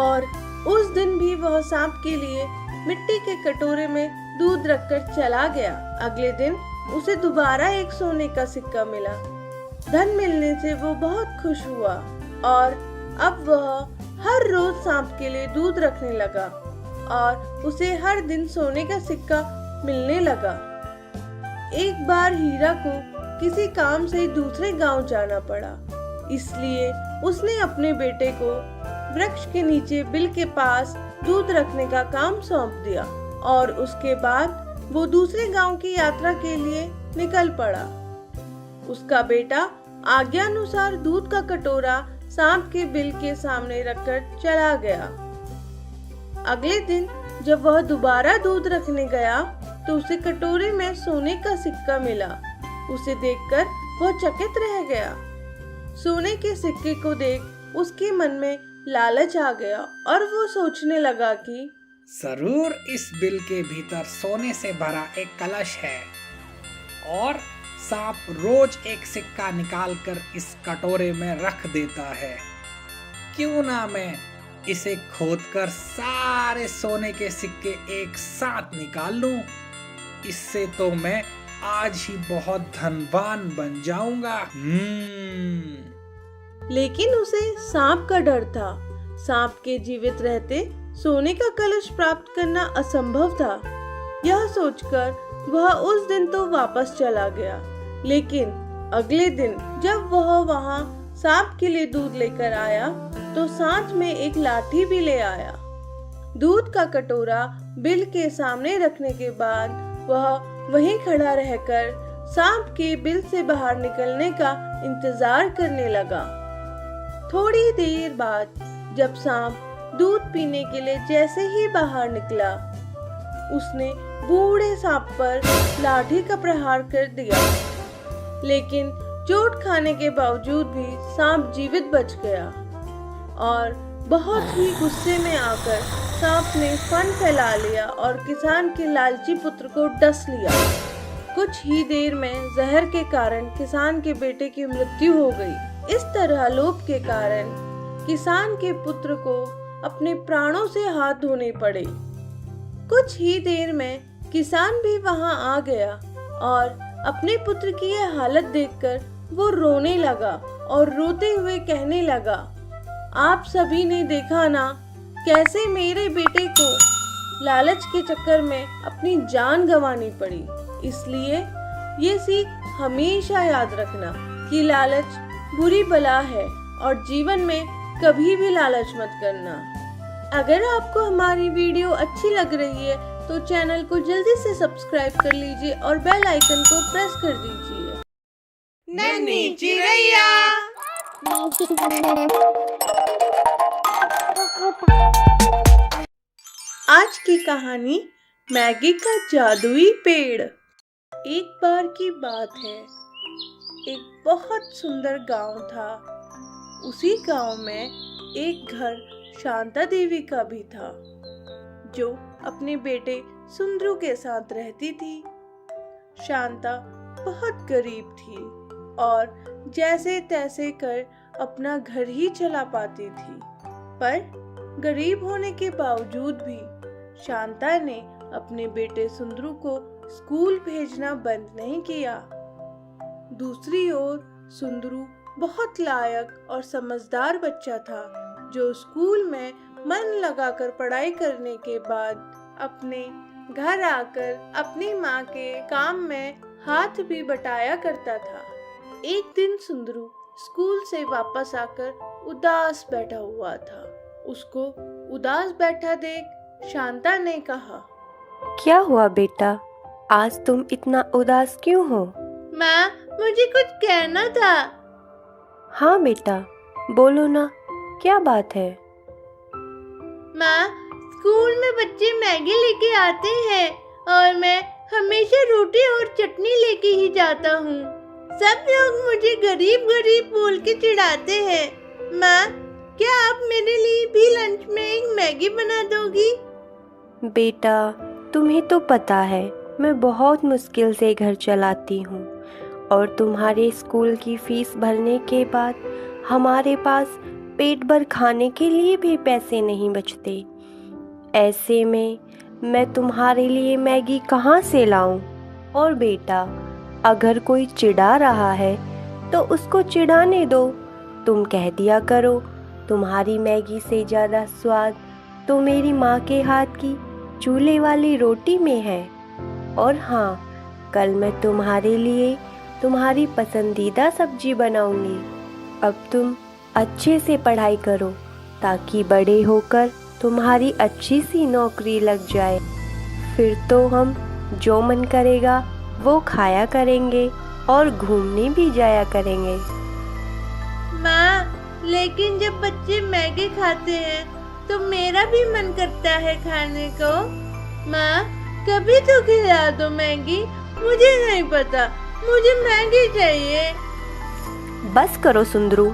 और उस दिन भी वह सांप के लिए मिट्टी के कटोरे में दूध रखकर चला गया। अगले दिन उसे दोबारा एक सोने का सिक्का मिला। धन मिलने से वो बहुत खुश हुआ और अब वह हर रोज सांप के लिए दूध रखने लगा और उसे हर दिन सोने का सिक्का मिलने लगा। एक बार हीरा को किसी काम से दूसरे गांव जाना पड़ा, इसलिए उसने अपने बेटे को वृक्ष के नीचे बिल के पास दूध रखने का काम सौंप दिया और उसके बाद वो दूसरे गांव की यात्रा के लिए निकल पड़ा। उसका बेटा आज्ञानुसार दूध का कटोरा सांप के बिल के सामने रखकर चला गया। अगले दिन जब वह दोबारा दूध रखने गया तो उसे कटोरे में सोने का सिक्का मिला। उसे देखकर वह चकित रह गया। सोने के सिक्के को देख उसके मन में लालच आ गया और वो सोचने लगा कि जरूर इस बिल के भीतर सोने से भरा एक कलश है और सांप रोज एक सिक्का निकालकर इस कटोरे में रख देता है। क्यों ना मैं इसे खोदकर सारे सोने के सिक्के एक साथ निकाल लूं। इससे तो मैं आज ही बहुत धनवान बन जाऊंगा। लेकिन उसे सांप का डर था। सांप के जीवित रहते सोने का कलश प्राप्त करना असंभव था। यह सोचकर वह उस दिन तो वापस चला गया, लेकिन अगले दिन जब वह वहां सांप के लिए दूध लेकर आया तो साथ में एक लाठी भी ले आया। दूध का कटोरा बिल के सामने रखने के बाद वह वहीं खड़ा रहकर सांप के बिल से बाहर निकलने का इंतजार करने लगा। थोड़ी देर बाद जब सांप दूध पीने के लिए जैसे ही बाहर निकला, उसने बूढ़े सांप पर लाठी का प्रहार कर दिया, लेकिन चोट खाने के बावजूद भी सांप जीवित बच गया और बहुत ही गुस्से में आकर सांप ने फन फैला लिया और किसान के लालची पुत्र को डस लिया। कुछ ही देर में जहर के कारण किसान के बेटे की मृत्यु हो गई। इस तरह लोभ के कारण किसान के पुत्र को अपने प्राणों से हाथ धोने पड़े। कुछ ही देर में किसान भी वहां आ गया और अपने पुत्र की यह हालत देखकर वो रोने लगा और रोते हुए कहने लगा, आप सभी ने देखा ना कैसे मेरे बेटे को लालच के चक्कर में अपनी जान गंवानी पड़ी। इसलिए ये सीख हमेशा याद रखना कि लालच बुरी बला है और जीवन में कभी भी लालच मत करना। अगर आपको हमारी वीडियो अच्छी लग रही है तो चैनल को जल्दी से सब्सक्राइब कर लीजिए और बेल आइकन को प्रेस कर दीजिए। नन्ही चिड़ैया। आज की कहानी मैगी का जादुई पेड़। एक बार की बात है, एक बहुत सुंदर गांव था। उसी गांव में एक घर शांता देवी का भी था, जो अपने बेटे सुंदरू के साथ रहती थी। शांता बहुत गरीब थी और जैसे तैसे कर अपना घर ही चला पाती थी, पर गरीब होने के बावजूद भी शांता ने अपने बेटे सुंदरू को स्कूल भेजना बंद नहीं किया। दूसरी ओर सुंदरू बहुत लायक और समझदार बच्चा था, जो स्कूल में मन लगाकर पढ़ाई करने के बाद अपने घर आकर अपनी माँ के काम में हाथ भी बटाया करता था। एक दिन सुंदरू स्कूल से वापस आकर उदास बैठा हुआ था। उसको उदास बैठा देख शांता ने कहा, क्या हुआ बेटा, आज तुम इतना उदास क्यों हो? माँ, मुझे कुछ कहना था। हाँ बेटा, बोलो ना, क्या बात है? माँ, स्कूल में बच्चे मैगी लेके आते हैं और मैं हमेशा रोटी और चटनी लेके ही जाता हूँ। सब लोग मुझे गरीब गरीब बोल के चिढ़ाते हैं। माँ, क्या आप मेरे लिए भी लंच में एक मैगी बना दोगी? बेटा, तुम्हें तो पता है मैं बहुत मुश्किल से घर चलाती हूँ और तुम्हारे स्कूल की फीस भरने के बाद हमारे पास पेट भर खाने के लिए भी पैसे नहीं बचते। ऐसे में मैं तुम्हारे लिए मैगी कहाँ से लाऊं? और बेटा, अगर कोई चिढ़ा रहा है तो उसको चिढ़ाने दो। तुम कह दिया करो, तुम्हारी मैगी से ज़्यादा स्वाद तो मेरी माँ के हाथ की चूल्हे वाली रोटी में है। और हाँ, कल मैं तुम्हारे लिए तुम्हारी पसंदीदा सब्जी बनाऊंगी। अब तुम अच्छे से पढ़ाई करो ताकि बड़े होकर तुम्हारी अच्छी सी नौकरी लग जाए। फिर तो हम जो मन करेगा वो खाया करेंगे और घूमने भी जाया करेंगे। माँ, लेकिन जब बच्चे मैगी खाते हैं तो मेरा भी मन करता है खाने को। माँ, कभी तो खिला दो मैगी। मुझे नहीं पता, मुझे मैगी चाहिए। बस करो सुंदरू,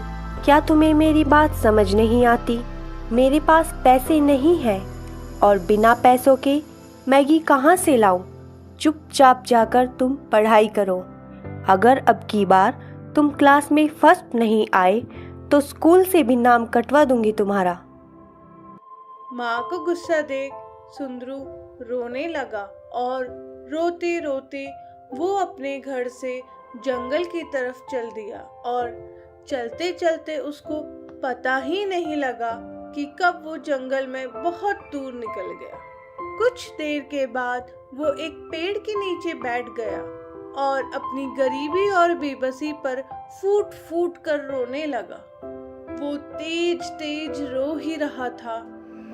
क्या तुम्हें मेरी बात समझ नहीं आती? मेरे पास पैसे नहीं है और बिना पैसों के मैगी कहाँ से लाऊं? चुपचाप जाकर तुम पढ़ाई करो। अगर अब की बार तुम क्लास में फर्स्ट नहीं आए तो स्कूल से भी नाम कटवा दूंगी तुम्हारा। माँ को गुस्सा देख सुंदरू रोने लगा और रोते रोते वो अपने घर से जंगल की तरफ चल दिया और चलते चलते उसको पता ही नहीं लगा कि कब वो जंगल में बहुत दूर निकल गया। कुछ देर के बाद वो एक पेड़ के नीचे बैठ गया और अपनी गरीबी और बेबसी पर फूट फूट कर रोने लगा। वो तेज तेज रो ही रहा था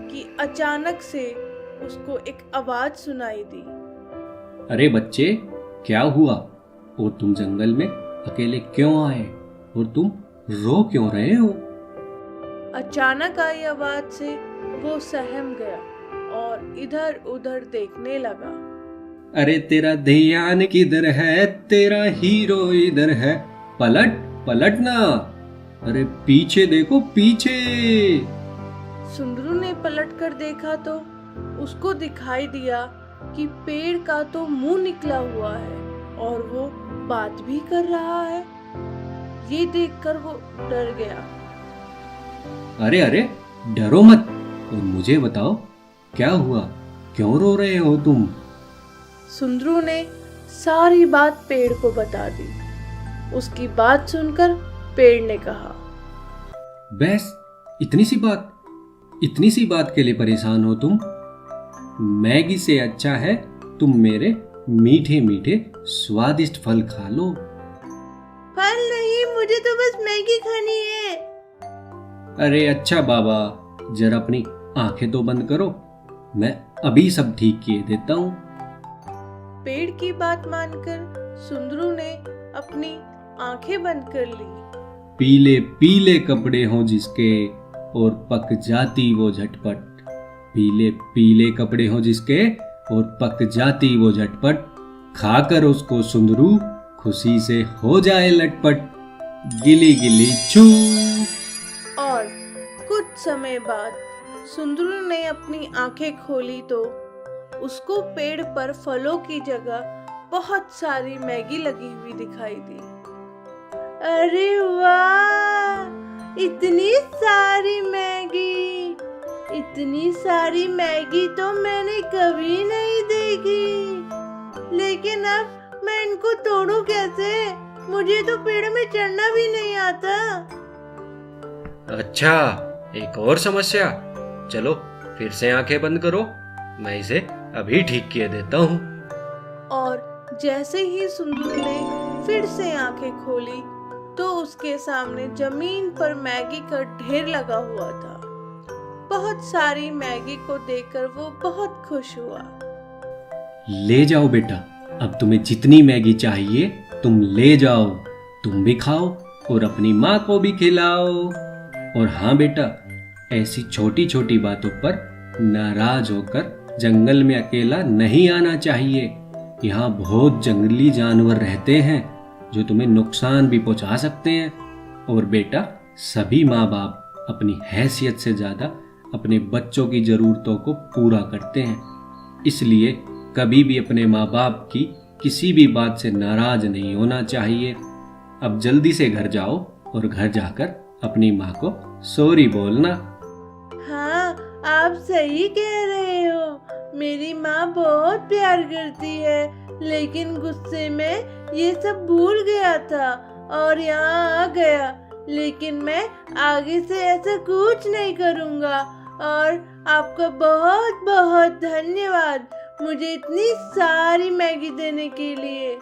कि अचानक से उसको एक आवाज सुनाई दी। अरे बच्चे, क्या हुआ? और तुम जंगल में अकेले क्यों आए और तुम रो क्यों रहे हो? अचानक आई आवाज से वो सहम गया और इधर उधर देखने लगा। अरे तेरा ध्यान किधर है, तेरा हीरो इधर है, पलट पलट ना, अरे पीछे देखो पीछे। सुंदरू ने पलट कर देखा तो उसको दिखाई दिया कि पेड़ का तो मुंह निकला हुआ है और वो बात भी कर रहा है। ये देखकर वो डर गया। अरे अरे डरो मत और मुझे बताओ क्या हुआ, क्यों रो रहे हो तुम? सुंदरू ने सारी बात पेड़ को बता दी। उसकी बात सुनकर पेड़ ने कहा, बस इतनी सी बात के लिए परेशान हो तुम? मैगी से अच्छा है तुम मेरे मीठे मीठे स्वादिष्ट फल खा लो। फल नहीं, मुझे तो बस मैगी खानी है। अरे अच्छा बाबा, जरा अपनी आंखें तो बंद करो, मैं अभी सब ठीक किए देता हूँ। पेड़ की बात मानकर सुंदरू ने अपनी आंखें बंद कर ली। पीले पीले कपड़े हों जिसके और पक जाती वो झटपट, पीले पीले कपड़े हों जिसके और पक जाती वो झटपट, खाकर उसको सुंदरू खुशी से हो जाए लटपट, गिली गिली छू। और कुछ समय बाद सुंदरू ने अपनी आंखें खोली तो उसको पेड़ पर फलों की जगह बहुत सारी मैगी लगी हुई दिखाई दी। अरे वाह, इतनी सारी मैगी तो मैंने कभी नहीं देखी। लेकिन अब मैं इनको तोड़ूं कैसे? मुझे तो पेड़ में चढ़ना भी नहीं आता। अच्छा, एक और समस्या, चलो फिर से आंखें बंद करो, मैं इसे अभी ठीक किए देता हूँ। और जैसे ही सुंदरू ने फिर से आंखें खोली तो उसके सामने जमीन पर मैगी का ढेर लगा हुआ था। बहुत सारी मैगी को देखकर वो बहुत खुश हुआ। ले जाओ बेटा, अब तुम्हें जितनी मैगी चाहिए तुम ले जाओ, तुम भी खाओ और अपनी माँ को भी खिलाओ। और हाँ बेटा, ऐसी छोटी छोटी बातों पर नाराज होकर जंगल में अकेला नहीं आना चाहिए। यहाँ बहुत जंगली जानवर रहते हैं जो तुम्हें नुकसान भी पहुंचा सकते हैं। और बेटा, सभी माँ बाप अपनी हैसियत से ज्यादा अपने बच्चों की जरूरतों को पूरा करते हैं, इसलिए कभी भी अपने माँ बाप की किसी भी बात से नाराज नहीं होना चाहिए। अब जल्दी से घर जाओ और घर जाकर अपनी माँ को सॉरी बोलना। हाँ, आप सही कह रहे हो। मेरी माँ बहुत प्यार करती है, लेकिन गुस्से में ये सब भूल गया था और यहाँ आ गया। लेकिन मैं आगे से ऐसा कुछ नहीं करूँगा। और आपका बहुत बहुत धन्यवाद मुझे इतनी सारी मैगी देने के लिए।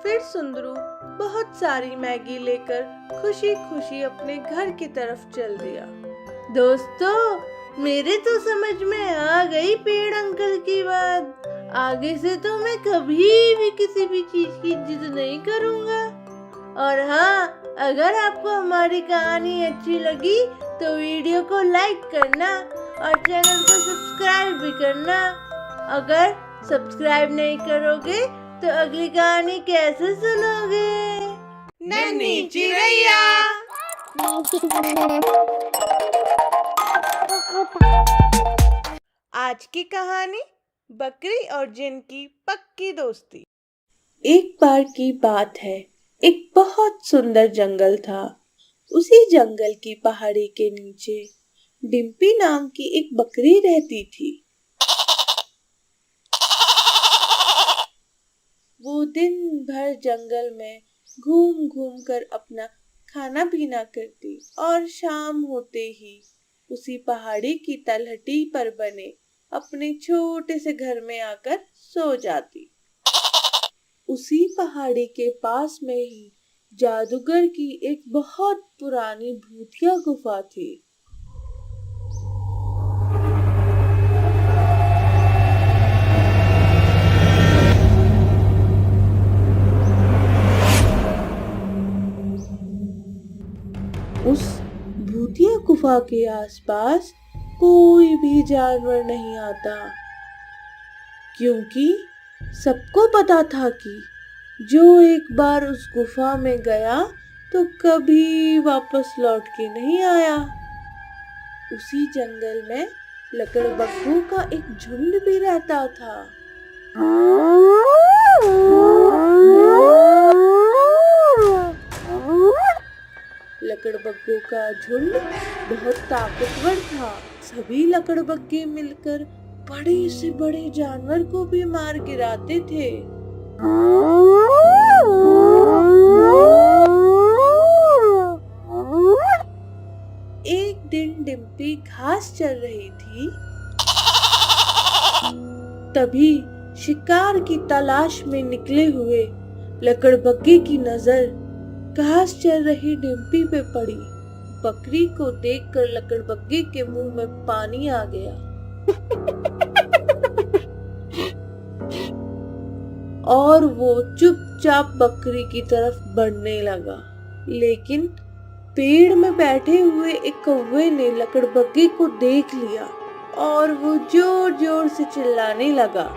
फिर सुंदरू बहुत सारी मैगी लेकर खुशी खुशी अपने घर की तरफ चल दिया। दोस्तों, मेरे तो समझ में आ गई पेड़ अंकल की बात। आगे से तो मैं कभी भी किसी भी चीज की जिद नहीं करूँगा। और हाँ, अगर आपको हमारी कहानी अच्छी लगी तो वीडियो को लाइक करना और चैनल को सब्सक्राइब भी करना। अगर सब्सक्राइब नहीं करोगे तो अगली कहानी कैसे सुनोगे? नन्ही चिड़ैया। आज की कहानी बकरी और जिन की पक्की दोस्ती। एक बार की बात है, एक बहुत सुंदर जंगल था। उसी जंगल की पहाड़ी के नीचे डिम्पी नाम की एक बकरी रहती थी। वो दिन भर जंगल में घूम घूम कर अपना खाना पीना करती और शाम होते ही उसी पहाड़ी की तलहटी पर बने अपने छोटे से घर में आकर सो जाती। उसी पहाड़ी के पास में ही जादूगर की एक बहुत पुरानी भूतिया गुफा थी। गुफा के आसपास कोई भी जानवर नहीं आता, क्योंकि सबको पता था कि जो एक बार उस गुफा में गया तो कभी वापस लौट के नहीं आया। उसी जंगल में लकड़बग्घों का एक झुंड भी रहता था। लकड़बग्घों का झुंड बहुत ताकतवर था। सभी लकड़बग्घे मिलकर बड़े से बड़े जानवर को भी मार गिराते थे। एक दिन डिम्पी घास चर रही थी, तभी शिकार की तलाश में निकले हुए लकड़बग्घे की नजर घास चर रही डिम्पी पे पड़ी। बकरी को देखकर लकड़बग्घे के मुंह में पानी आ गया और वो चुपचाप बकरी की तरफ बढ़ने लगा। लेकिन पेड़ में बैठे हुए एक कौवे ने लकड़बग्घे को देख लिया और वो जोर जोर से चिल्लाने लगा।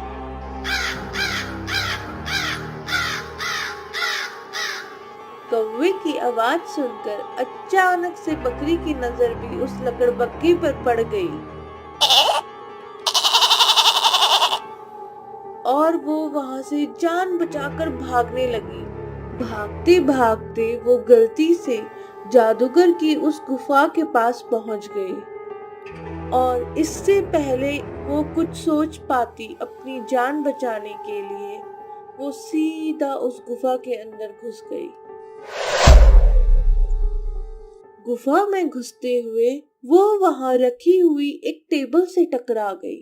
कौवे की आवाज सुनकर अचानक से बकरी की नजर भी उस लकड़बग्घे पर पड़ गई और वो वहां से जान बचाकर भागने लगी। भागते भागते वो गलती से जादूगर की उस गुफा के पास पहुंच गई और इससे पहले वो कुछ सोच पाती, अपनी जान बचाने के लिए वो सीधा उस गुफा के अंदर घुस गई। गुफा में घुसते हुए वो वहां रखी हुई एक टेबल से टकरा गई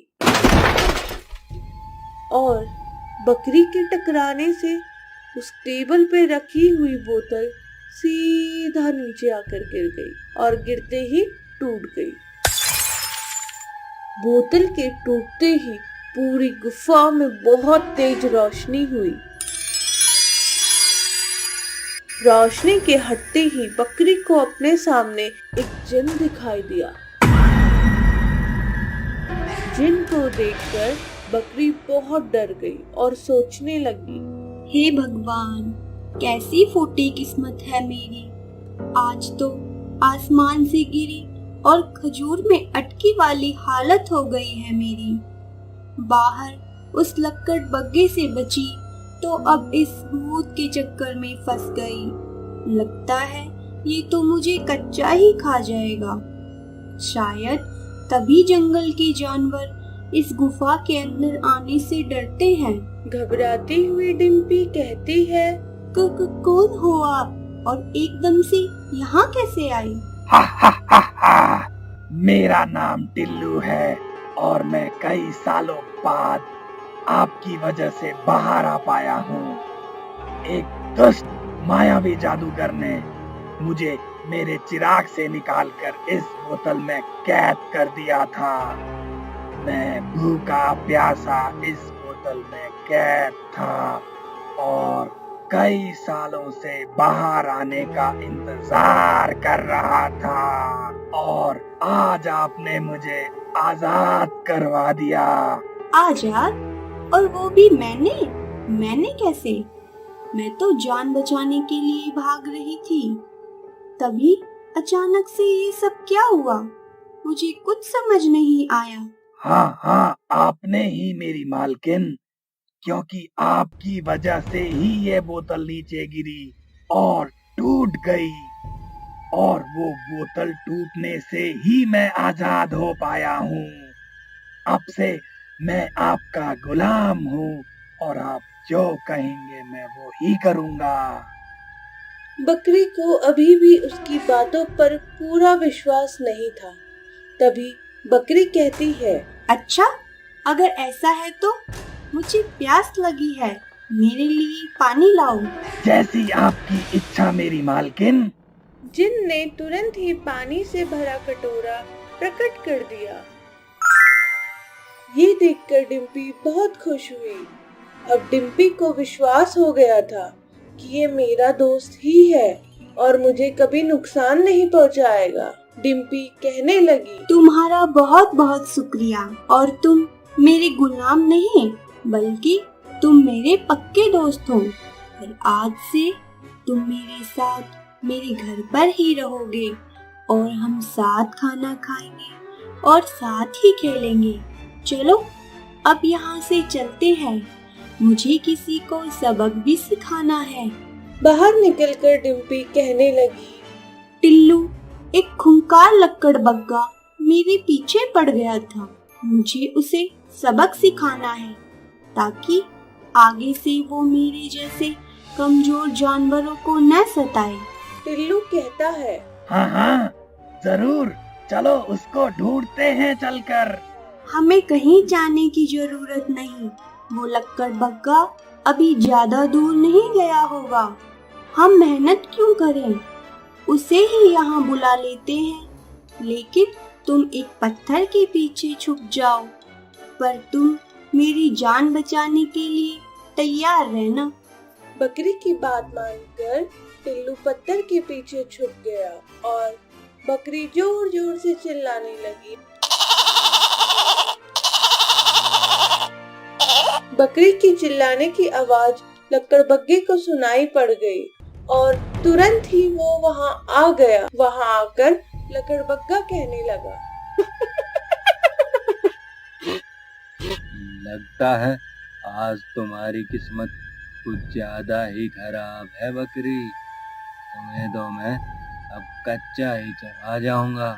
और बकरी के टकराने से उस टेबल पे रखी हुई बोतल सीधा नीचे आकर गिर गई और गिरते ही टूट गई। बोतल के टूटते ही पूरी गुफा में बहुत तेज रोशनी हुई। रोशनी के हटते ही बकरी को अपने सामने एक जिन दिखाई दिया। जिन को देखकर बकरी बहुत डर गई और सोचने लगी, हे भगवान, कैसी फूटी किस्मत है मेरी। आज तो आसमान से गिरी और खजूर में अटकी वाली हालत हो गई है मेरी। बाहर उस लकड़बग्घे से बची तो अब इस भूत के चक्कर में फंस गई। लगता है ये तो मुझे कच्चा ही खा जाएगा। शायद तभी जंगल के जानवर इस गुफा के अंदर आने से डरते हैं। घबराती हुई डिम्पी कहती है, कौन हो आप और एकदम से यहाँ कैसे आई? हा हा हा हा, मेरा नाम टिल्लू है और मैं कई सालों बाद आपकी वजह से बाहर आ पाया हूँ। एक दुष्ट मायावी जादूगर ने मुझे मेरे चिराग से निकालकर इस बोतल में कैद कर दिया था। मैं भूखा प्यासा इस बोतल में कैद था और कई सालों से बाहर आने का इंतजार कर रहा था और आज आपने मुझे आजाद करवा दिया। आजाद? और वो भी मैंने कैसे? मैं तो जान बचाने के लिए भाग रही थी। तभी अचानक से ये सब क्या हुआ? मुझे कुछ समझ नहीं आया। हाँ, आपने ही मेरी मालकिन, क्योंकि आपकी वजह से ही ये बोतल नीचे गिरी और टूट गई और वो बोतल टूटने से ही मैं आजाद हो पाया हूँ। अब से मैं आपका गुलाम हूँ और आप जो कहेंगे मैं वो ही करूँगा। बकरी को अभी भी उसकी बातों पर पूरा विश्वास नहीं था। तभी बकरी कहती है, अच्छा, अगर ऐसा है तो मुझे प्यास लगी है, मेरे लिए पानी लाओ। जैसी आपकी इच्छा मेरी मालकिन। जिन ने तुरंत ही पानी से भरा कटोरा प्रकट कर दिया। ये देखकर डिम्पी बहुत खुश हुई। अब डिम्पी को विश्वास हो गया था कि ये मेरा दोस्त ही है और मुझे कभी नुकसान नहीं पहुंचाएगा। डिम्पी कहने लगी। तुम्हारा बहुत बहुत शुक्रिया। और तुम मेरे गुलाम नहीं बल्कि तुम मेरे पक्के दोस्त हो। और आज से तुम मेरे साथ मेरे घर पर ही रहोगे और हम साथ खाना खाएंगे और साथ ही खेलेंगे। चलो अब यहाँ से चलते हैं, मुझे किसी को सबक भी सिखाना है। बाहर निकलकर डिम्पी कहने लगी। टिल्लू, एक खूंखार लकड़बग्गा मेरे पीछे पड़ गया था। मुझे उसे सबक सिखाना है ताकि आगे से वो मेरे जैसे कमजोर जानवरों को न सताए। टिल्लू कहता है। हाँ हाँ जरूर, चलो उसको ढूंढते हैं चलकर। हमें कहीं जाने की जरूरत नहीं, वो लकड़बग्गा अभी ज्यादा दूर नहीं गया होगा। हम मेहनत क्यों करें, उसे ही यहाँ बुला लेते हैं। लेकिन तुम एक पत्थर के पीछे छुप जाओ, पर तुम मेरी जान बचाने के लिए तैयार रहना। बकरी की बात मानकर टिल्लू पत्थर के पीछे छुप गया और बकरी जोर जोर से चिल्लाने लगी। बकरी की चिल्लाने की आवाज लकड़बग्गे को सुनाई पड़ गई और तुरंत ही वो वहाँ आ गया। वहाँ आकर लकड़बग्गा कहने लगा। लगता है आज तुम्हारी किस्मत कुछ ज्यादा ही खराब है बकरी। तुम्हें तो मैं अब कच्चा ही चला जाऊंगा।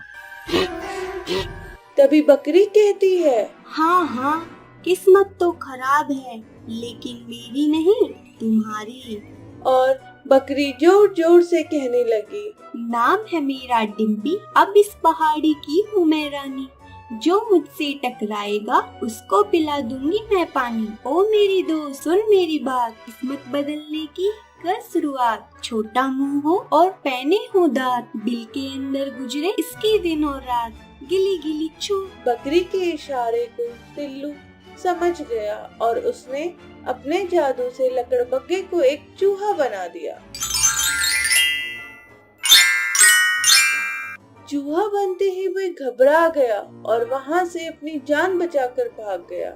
तभी बकरी कहती है। हाँ हाँ, किस्मत तो खराब है लेकिन मेरी नहीं, तुम्हारी। और बकरी जोर जोर से कहने लगी। नाम है मेरा डिम्पी, अब इस पहाड़ी की हूँ मैं रानी। जो मुझसे टकराएगा उसको पिला दूंगी मैं पानी। ओ मेरी दोस्त सुन मेरी बात, किस्मत बदलने की कर शुरुआत। छोटा मुंह हो और पहने हो दांत, दिल के अंदर गुजरे इसके दिन और रात। गिली गिली छू। बकरी के इशारे को टिल्लू समझ गया और उसने अपने जादू से लकड़बग्गे को एक चूहा बना दिया। चूहा बनते ही वह घबरा गया और वहां से अपनी जान बचाकर भाग गया।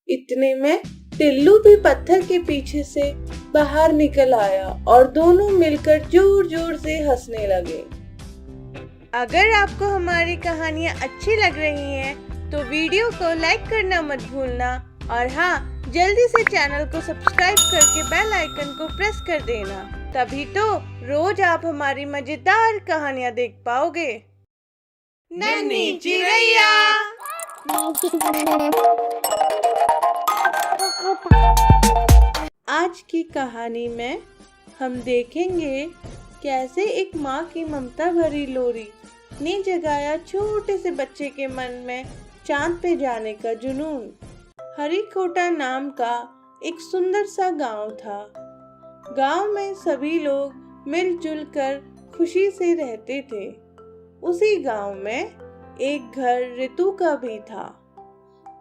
इतने में टिल्लू भी पत्थर के पीछे से बाहर निकल आया और दोनों मिलकर जोर जोर से हंसने लगे। अगर आपको हमारी कहानियाँ अच्छी लग रही हैं, तो वीडियो को लाइक करना मत भूलना और हाँ, जल्दी से चैनल को सब्सक्राइब करके बेल आइकन को प्रेस कर देना। तभी तो रोज आप हमारी मजेदार कहानियाँ देख पाओगे। नन्ही चिड़ैया। आज की कहानी में हम देखेंगे कैसे एक माँ की ममता भरी लोरी ने जगाया छोटे से बच्चे के मन में चांद पे जाने का जुनून। हरिकोटा नाम का एक सुंदर सा गांव था। गांव में सभी लोग मिलजुल कर खुशी से रहते थे। उसी गांव में एक घर रितु का भी था।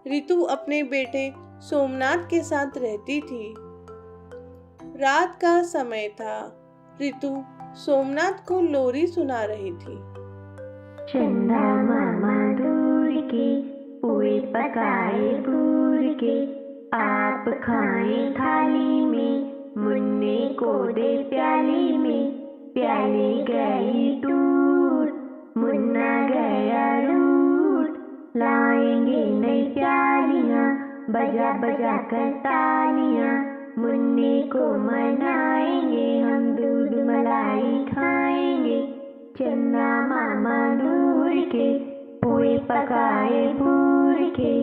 रितु अपने बेटे सोमनाथ के साथ रहती थी। रात का समय था। रितु सोमनाथ को लोरी सुना रही थी। चंदा मामा दूर के पोए पकाए दूर के, आप खाएं थाली में, मुन्ने को दे प्याली में। प्याली गई दूर, मुन्ना गया रूठ, लाएंगे नई प्यालियाँ, बजा बजा कर तालियाँ। मुन्ने को मनाएंगे, हम दूध मलाई खाएंगे। चन्ना मामा दूर के पोए पकाए भूर के,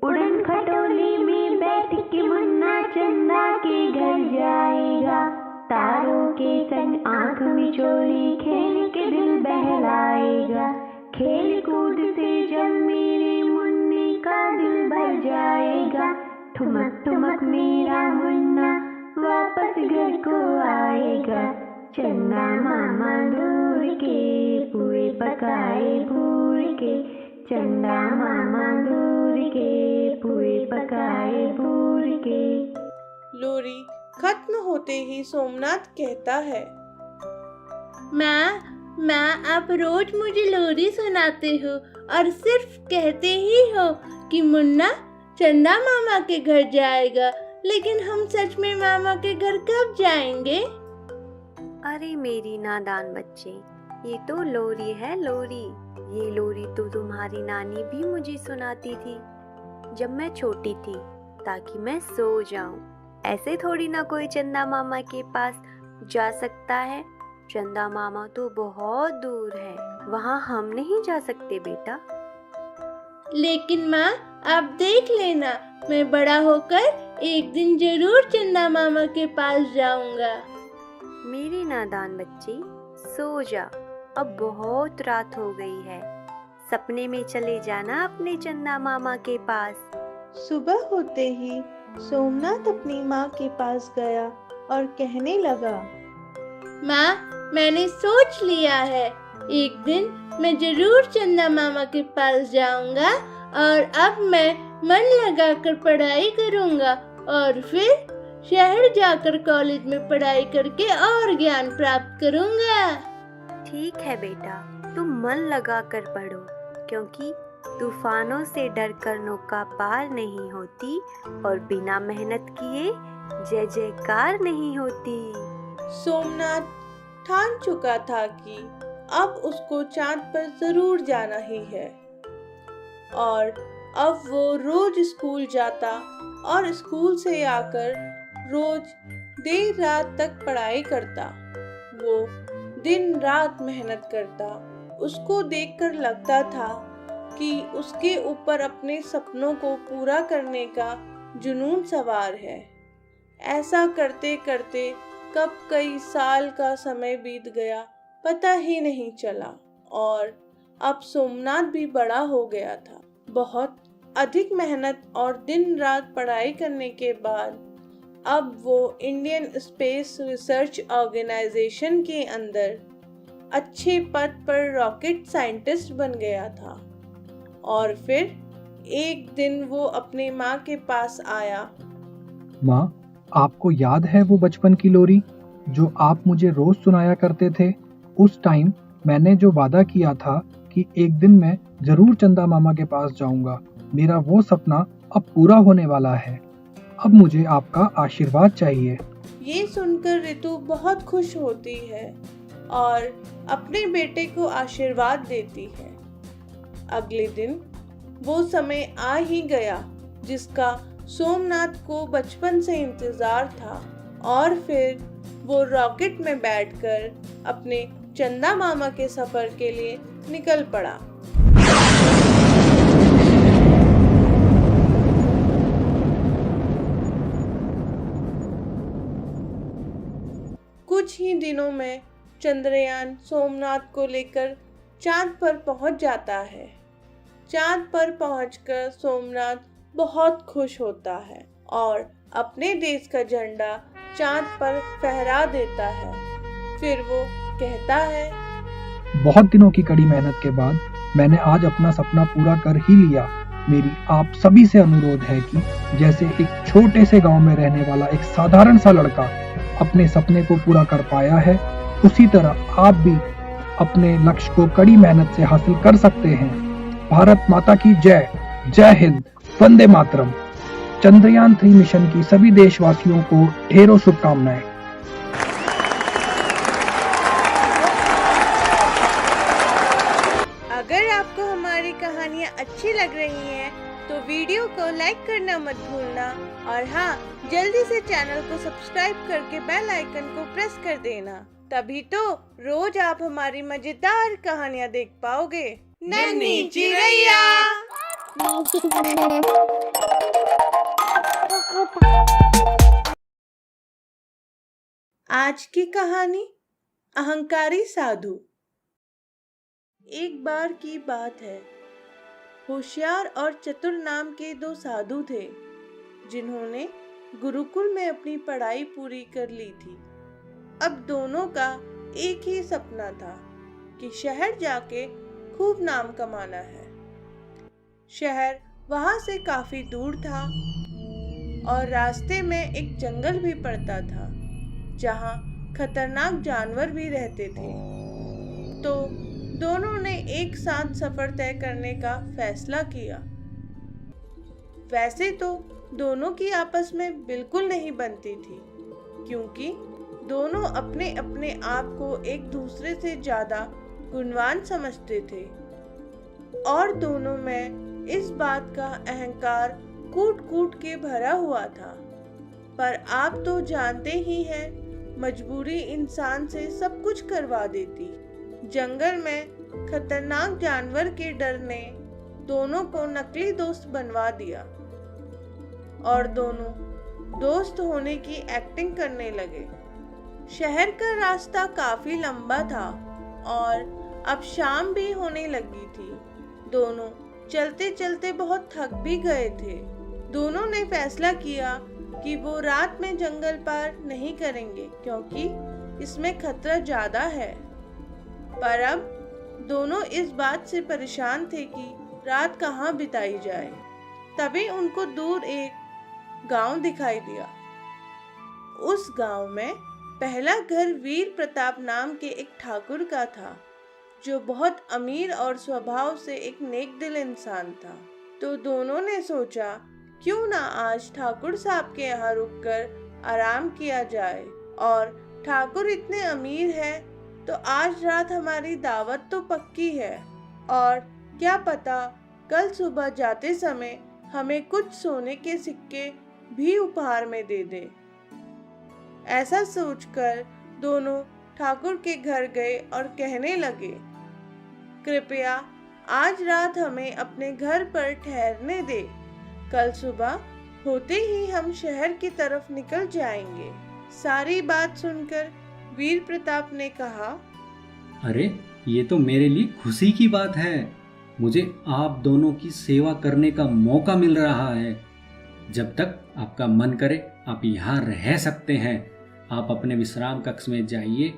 उड़न खटोली में बैठ के मुन्ना चंदा के घर जाएगा। तारों के संग आंख मिचोली खेल के दिल बहलाएगा। खेल कूद से जब मेरे मुन्ने का दिल भर जाएगा। ठुमक ठुमक मेरा मुन्ना वापस घर को आएगा। चन्ना मामा दूर के पुए पकाए भूर के, चंदा मामा दूर के पुए पकाए भूर के। लोरी खत्म होते ही सोमनाथ कहता है। माँ आप रोज मुझे लोरी सुनाते हो और सिर्फ कहते ही हो कि मुन्ना चंदा मामा के घर जाएगा, लेकिन हम सच में मामा के घर कब जाएंगे? अरे मेरी नादान बच्चे, ये तो लोरी है लोरी। ये लोरी तो तुम्हारी नानी भी मुझे सुनाती थी जब मैं छोटी थी, ताकि मैं सो जाऊं। ऐसे थोड़ी ना कोई चंदा मामा के पास जा सकता है। चंदा मामा तो बहुत दूर है, वहाँ हम नहीं जा सकते बेटा। लेकिन माँ आप देख लेना, मैं बड़ा होकर एक दिन जरूर चंदा मामा के पास जाऊंगा। मेरे नादान बच्चे, सो जा, अब बहुत रात हो गई है। सपने में चले जाना अपने चंदा मामा के पास। सुबह होते ही सोमनाथ अपनी माँ के पास गया और कहने लगा, माँ मैंने सोच लिया है, एक दिन मैं जरूर चंदा मामा के पास जाऊंगा और अब मैं मन लगाकर पढ़ाई करूंगा और फिर शहर जाकर कॉलेज में पढ़ाई करके और ज्ञान प्राप्त करूंगा। ठीक है बेटा, तुम मन लगा कर पढ़ो, क्योंकि तूफानों से डरकर नौका पार नहीं होती और बिना मेहनत किए जय जयकार नहीं होती। सोमनाथ ठान चुका था कि अब उसको चांद पर जरूर जाना ही है और अब वो रोज स्कूल जाता और स्कूल से आकर रोज देर रात तक पढ़ाई करता। वो दिन रात मेहनत करता। उसको देखकर लगता था कि उसके ऊपर अपने सपनों को पूरा करने का जुनून सवार है। ऐसा करते करते कब कई साल का समय बीत गया पता ही नहीं चला और अब सोमनाथ भी बड़ा हो गया था। बहुत अधिक मेहनत और दिन रात पढ़ाई करने के बाद अब वो इंडियन स्पेस रिसर्च ऑर्गेनाइजेशन के अंदर अच्छे पद पर रॉकेट साइंटिस्ट बन गया था। और फिर एक दिन वो अपनी माँ के पास आया। माँ, आपको याद है वो बचपन की लोरी जो आप मुझे रोज सुनाया करते थे? उस टाइम मैंने जो वादा किया था कि एक दिन मैं जरूर चंदा मामा के पास जाऊंगा, मेरा वो सपना अब पूरा होने वाला है। अब मुझे आपका आशीर्वाद चाहिए। ये सुनकर रितु बहुत खुश होती है और अपने बेटे को आशीर्वाद देती है। अगले दिन वो समय आ ही गया जिसका सोमनाथ को बचपन से इंतजार था और फिर वो रॉकेट में बैठकर अपने चंदा मामा के सफर के लिए निकल पड़ा। कुछ ही दिनों में चंद्रयान सोमनाथ को लेकर चांद पर पहुंच जाता है। चांद पर पहुंचकर सोमनाथ बहुत खुश होता है और अपने देश का झंडा चांद पर फहरा देता है। फिर वो कहता है, बहुत दिनों की कड़ी मेहनत के बाद मैंने आज अपना सपना पूरा कर ही लिया। मेरी आप सभी से अनुरोध है कि जैसे एक छोटे से गांव में रहने वाला एक साधारण सा लड़का अपने सपने को पूरा कर पाया है, उसी तरह आप भी अपने लक्ष्य को कड़ी मेहनत से हासिल कर सकते हैं। भारत माता की जय। जय हिंद। वंदे मातरम। चंद्रयान 3 मिशन की सभी देशवासियों को ढेरों शुभकामनाएं। अगर आपको हमारी कहानियाँ अच्छी लग रही हैं तो वीडियो को लाइक करना मत भूलना और हाँ, जल्दी से चैनल को सब्सक्राइब करके बेल आइकन को प्रेस कर देना, तभी तो रोज आप हमारी मजेदार कहानियाँ देख पाओगे। नन्ही चिड़ैया। आज की कहानी अहंकारी साधु। एक बार की बात है, होशियार और चतुर नाम के 2 साधु थे जिन्होंने गुरुकुल में अपनी पढ़ाई पूरी कर ली थी। अब दोनों का एक ही सपना था कि शहर जाके खूब नाम कमाना है। शहर वहां से काफी दूर था और रास्ते में एक जंगल भी पड़ता था जहां खतरनाक जानवर भी रहते थे। तो दोनों ने एक साथ सफर तय करने का फैसला किया। वैसे तो दोनों की आपस में बिल्कुल नहीं बनती थी, क्योंकि दोनों अपने अपने आप को एक दूसरे से ज्यादा गुणवान समझते थे और दोनों में इस बात का अहंकार कूट कूट के भरा हुआ था। पर आप तो जानते ही हैं, मजबूरी इंसान से सब कुछ करवा देती। जंगल में खतरनाक जानवर के डर ने दोनों को नकली दोस्त बनवा दिया और दोनों दोस्त होने की एक्टिंग करने लगे। शहर का रास्ता काफी लंबा था और अब शाम भी होने लगी थी। दोनों चलते चलते बहुत थक भी गए थे। दोनों ने फैसला किया कि वो रात में जंगल पार नहीं करेंगे, क्योंकि इसमें खतरा ज्यादा है। पर अब दोनों इस बात से परेशान थे कि रात कहाँ बिताई जाए। तभी उनको दूर एक गांव दिखाई दिया। उस गांव में पहला घर वीर प्रताप नाम के एक ठाकुर का था, जो बहुत अमीर और स्वभाव से एक नेक दिल इंसान था। तो दोनों ने सोचा, क्यों ना आज ठाकुर साहब के यहाँ रुककर आराम किया जाए, और ठाकुर इतने अमीर है तो आज रात हमारी दावत तो पक्की है, और क्या पता कल सुबह जाते समय हमें कुछ सोने के सिक्के भी उपहार में दे दे। ऐसा सोचकर दोनों ठाकुर के घर गए और कहने लगे, कृपया आज रात हमें अपने घर पर ठहरने दे। कल सुबह होते ही हम शहर की तरफ निकल जाएंगे। सारी बात सुनकर वीर प्रताप ने कहा, अरे ये तो मेरे लिए खुशी की बात है। मुझे आप दोनों की सेवा करने का मौका मिल रहा है। जब तक आपका मन करे आप यहाँ रह सकते हैं। आप अपने विश्राम कक्ष में जाइए,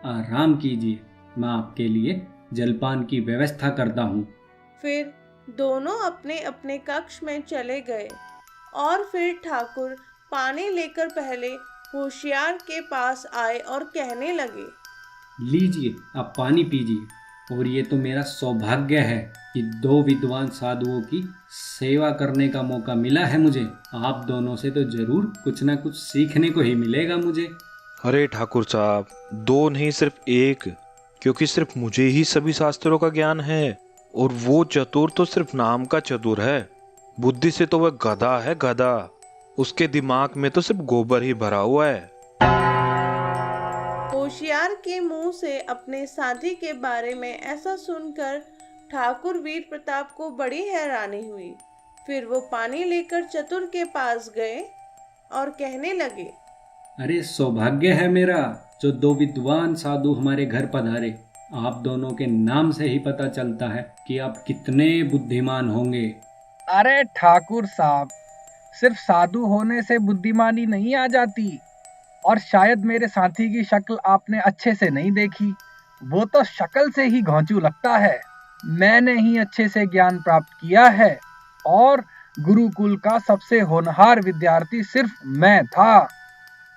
आराम कीजिए। मैं आपके लिए जलपान की व्यवस्था करता हूँ। फिर दोनों अपने अपने कक्ष में चले गए और फिर ठाकुर पानी लेकर पहले होशियार के पास आए और कहने लगे, लीजिए आप पानी पीजिए। और ये तो मेरा सौभाग्य है कि दो विद्वान साधुओं की सेवा करने का मौका मिला है मुझे। आप दोनों से तो जरूर कुछ ना कुछ सीखने को ही मिलेगा मुझे। अरे ठाकुर साहब, दो नहीं सिर्फ एक, क्योंकि सिर्फ मुझे ही सभी शास्त्रों का ज्ञान है और वो चतुर तो सिर्फ नाम का चतुर है। बुद्धि से तो वह गधा है, गधा। उसके दिमाग में तो सिर्फ गोबर ही भरा हुआ है। होशियार के मुंह से अपने साथी के बारे में ऐसा सुनकर ठाकुर वीर प्रताप को बड़ी हैरानी हुई। फिर वो पानी लेकर चतुर के पास गए और कहने लगे, अरे सौभाग्य है मेरा जो दो विद्वान साधु हमारे घर पधारे। आप दोनों के नाम से ही पता चलता है कि आप कितने बुद्धिमान होंगे। अरे ठाकुर साहब, सिर्फ साधु होने से बुद्धिमानी नहीं आ जाती। और शायद मेरे साथी की शक्ल आपने अच्छे से नहीं देखी। वो तो शक्ल से ही घोंचू लगता है। मैंने ही अच्छे से ज्ञान प्राप्त किया है और गुरुकुल का सबसे होनहार विद्यार्थी सिर्फ मैं था।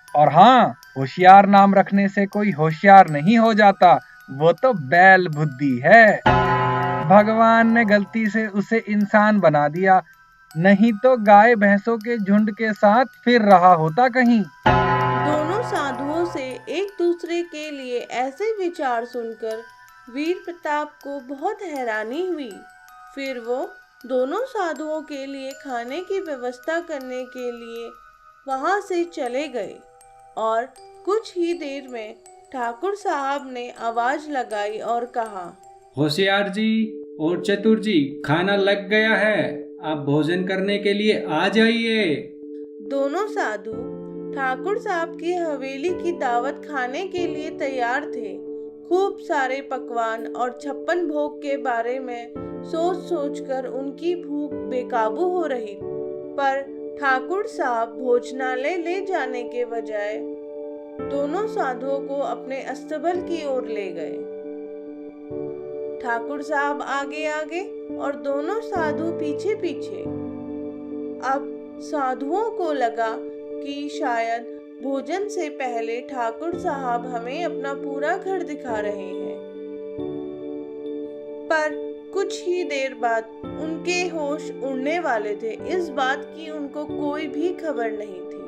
और हाँ, होशियार नाम रखने से कोई होशियार नहीं हो जाता। वो तो बैल बुद्धि है। भगवान ने गलती से उसे इंसान बना दिया, नहीं तो गाय भैंसों के झुंड के साथ फिर रहा होता कहीं। दोनों साधुओं से एक दूसरे के लिए ऐसे विचार सुनकर वीर प्रताप को बहुत हैरानी हुई। फिर वो दोनों साधुओं के लिए खाने की व्यवस्था करने के लिए वहां से चले गए और कुछ ही देर में ठाकुर साहब ने आवाज लगाई और कहा, होशियार जी और चतुर जी, खाना लग गया है। आप भोजन करने के लिए आ जाइए। दोनों साधु ठाकुर साहब की हवेली की दावत खाने के लिए तैयार थे। खूब सारे पकवान और 56 भोग के बारे में सोच सोचकर उनकी भूख बेकाबू हो रही। पर ठाकुर साहब भोजनालय ले जाने के बजाय दोनों साधुओं को अपने अस्तबल की ओर ले गए। ठाकुर साहब आगे आगे और दोनों साधु पीछे पीछे। अब साधुओं को लगा कि शायद भोजन से पहले ठाकुर साहब हमें अपना पूरा घर दिखा रहे हैं। पर कुछ ही देर बाद उनके होश उड़ने वाले थे। इस बात की उनको कोई भी खबर नहीं थी।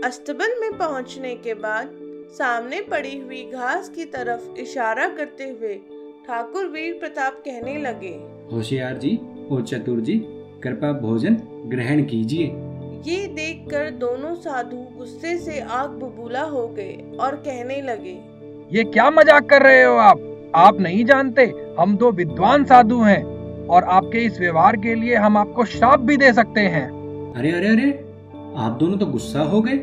अस्तबल में पहुंचने के बाद सामने पड़ी हुई घास की तरफ इशारा करते हुए ठाकुर वीर प्रताप कहने लगे, होशियार जी और चतुर जी, कृपया भोजन ग्रहण कीजिए। ये देखकर दोनों साधु गुस्से से आग बबूला हो गए और कहने लगे, ये क्या मजाक कर रहे हो आप नहीं जानते हम दो विद्वान साधु हैं और आपके इस व्यवहार के लिए हम आपको श्राप भी दे सकते हैं। अरे अरे अरे, आप दोनों तो गुस्सा हो गए।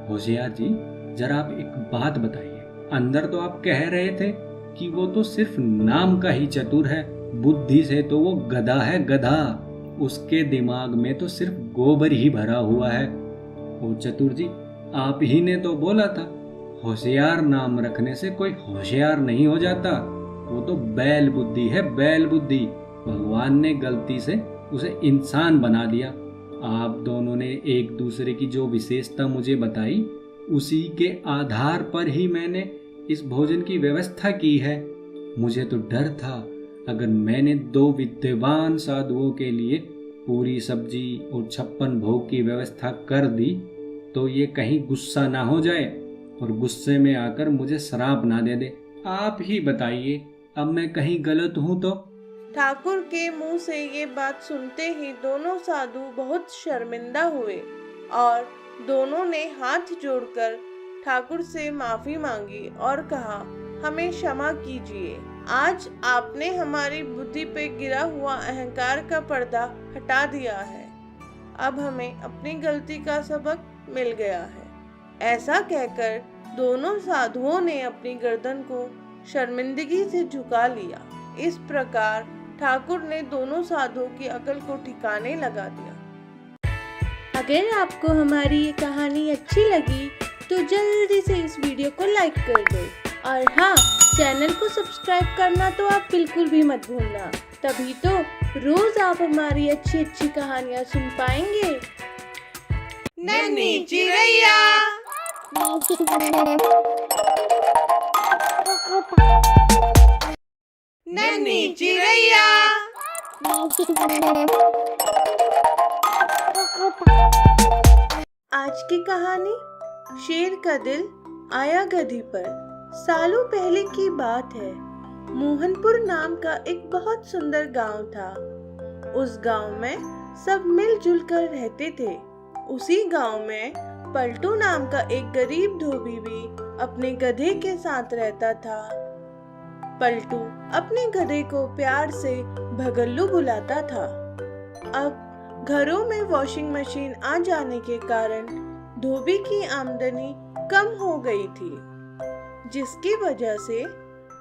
होशियार जी, जरा आप एक बात बताइए, अंदर तो आप कह रहे थे कि वो तो सिर्फ नाम का ही चतुर है, बुद्धि से तो वो गधा है, गधा। उसके दिमाग में तो सिर्फ गोबर ही भरा हुआ है। और चतुर जी, आप ही ने तो बोला था होशियार नाम रखने से कोई होशियार नहीं हो जाता, वो तो बैल बुद्धि है, बैल बुद्धि। भगवान ने गलती से उसे इंसान बना दिया। आप दोनों ने एक दूसरे की जो विशेषता मुझे बताई, उसी के आधार पर ही मैंने इस भोजन की व्यवस्था की है। मुझे तो डर था, अगर मैंने दो विद्वान साधुओं के लिए पूरी सब्जी और 56 भोग की व्यवस्था कर दी तो ये कहीं गुस्सा ना हो जाए और गुस्से में आकर मुझे श्राप ना दे दे। आप ही बताइए, अब मैं कहीं गलत हूँ तो? ठाकुर के मुंह से ये बात सुनते ही दोनों साधु बहुत शर्मिंदा हुए और दोनों ने हाथ जोड़कर ठाकुर से माफी मांगी और कहा, हमें क्षमा कीजिए। आज आपने हमारी बुद्धि पे गिरा हुआ अहंकार का पर्दा हटा दिया है। अब हमें अपनी गलती का सबक मिल गया है। ऐसा कहकर दोनों साधुओं ने अपनी गर्दन को शर्मिंदगी से झुका लिया। इस प्रकार ठाकुर ने दोनों साधुओं की अकल को ठिकाने लगा दिया। अगर आपको हमारी ये कहानी अच्छी लगी तो जल्दी से इस वीडियो को लाइक कर दो और हाँ, चैनल को सब्सक्राइब करना तो आप बिल्कुल भी मत भूलना। तभी तो रोज आप हमारी अच्छी अच्छी कहानियाँ सुन पाएंगे। नन्ही चिड़ैया। नन्ही चिड़ैया। आज की कहानी शेर का दिल आया गधी पर। सालों पहले की बात है। मोहनपुर नाम का एक बहुत सुंदर गांव था। उस गांव में सब मिलजुल कर रहते थे। उसी गांव में पलटू नाम का एक गरीब धोबी भी अपने गधे के साथ रहता था। पलटू अपने गधे को प्यार से भगल्लू बुलाता था। अब घरों में वॉशिंग मशीन आ जाने के कारण धोबी की आमदनी कम हो गई थी, जिसकी वजह से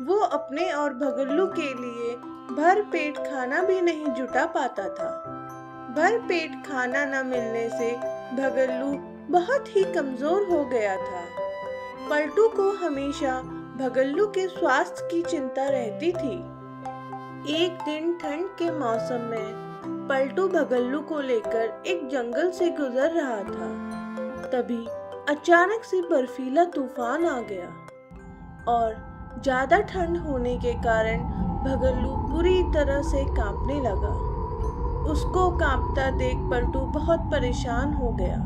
वो अपने और भगल्लू के लिए भर पेट खाना भी नहीं जुटा पाता था। भर पेट खाना न मिलने से भगल्लू बहुत ही कमजोर हो गया था। पलटू को हमेशा भगल्लू के स्वास्थ्य की चिंता रहती थी। एक दिन ठंड के मौसम में पलटू भगल्लू को लेकर एक जंगल से गुजर रहा था। तभी अचानक से बर्फीला तूफान आ गया और ज्यादा ठंड होने के कारण भगल्लू बुरी तरह से कांपने लगा। उसको कांपता देख पलटू बहुत परेशान हो गया।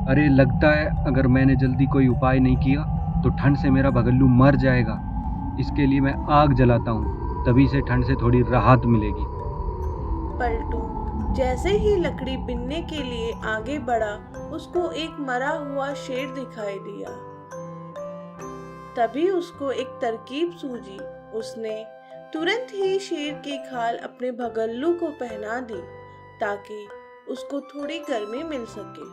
अरे, लगता है अगर मैंने जल्दी कोई उपाय नहीं किया तो ठंड से मेरा भगल्लू मर जाएगा। इसके लिए मैं आग जलाता हूँ, तभी से ठंड से थोड़ी राहत मिलेगी। पलटू जैसे ही लकड़ी बिनने के लिए आगे बढ़ा, उसको एक मरा हुआ शेर दिखाई दिया। तभी उसको एक तरकीब सूझी। उसने तुरंत ही शेर की खाल अपने भगल्लू को पहना दी ताकि उसको थोड़ी गर्मी मिल सके,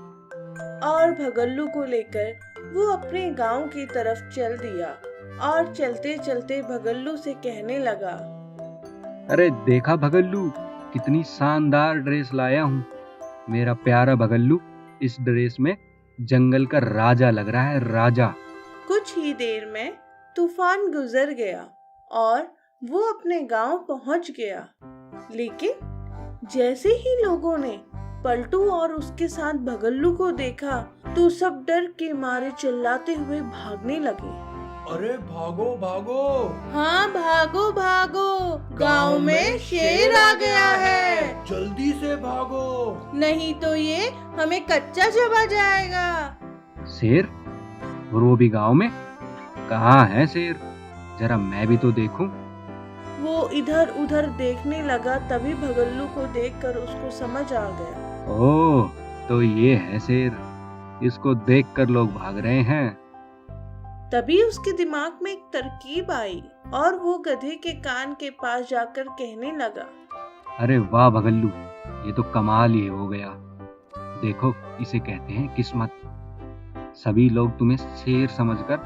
और भगल्लू को लेकर वो अपने गांव की तरफ चल दिया और चलते चलते भगल्लू से कहने लगा, अरे देखा भगल्लू, कितनी शानदार ड्रेस लाया हूँ। मेरा प्यारा भगल्लू इस ड्रेस में जंगल का राजा लग रहा है, राजा। कुछ ही देर में तूफान गुजर गया और वो अपने गांव पहुंच गया। लेकिन जैसे ही लोगों ने पलटू और उसके साथ भगल्लू को देखा तो सब डर के मारे चिल्लाते हुए भागने लगे। अरे भागो भागो! हाँ, भागो भागो! गांव में शेर आ गया है। जल्दी से भागो। नहीं तो ये हमें कच्चा चबा जाएगा। शेर? और वो भी गांव में? कहाँ है शेर? जरा मैं भी तो देखूं। वो इधर उधर देखने लगा, तभी भगल्लू को देखकर उसको समझ आ गया। ओह, तो ये है शेर। इसको देखकर लोग भाग रहे हैं। तभी उसके दिमाग में एक तरकीब आई और वो गधे के कान के पास जाकर कहने लगा, अरे वाह भगल्लू, ये तो कमाल ही हो गया। देखो, इसे कहते हैं किस्मत। सभी लोग तुम्हें शेर समझकर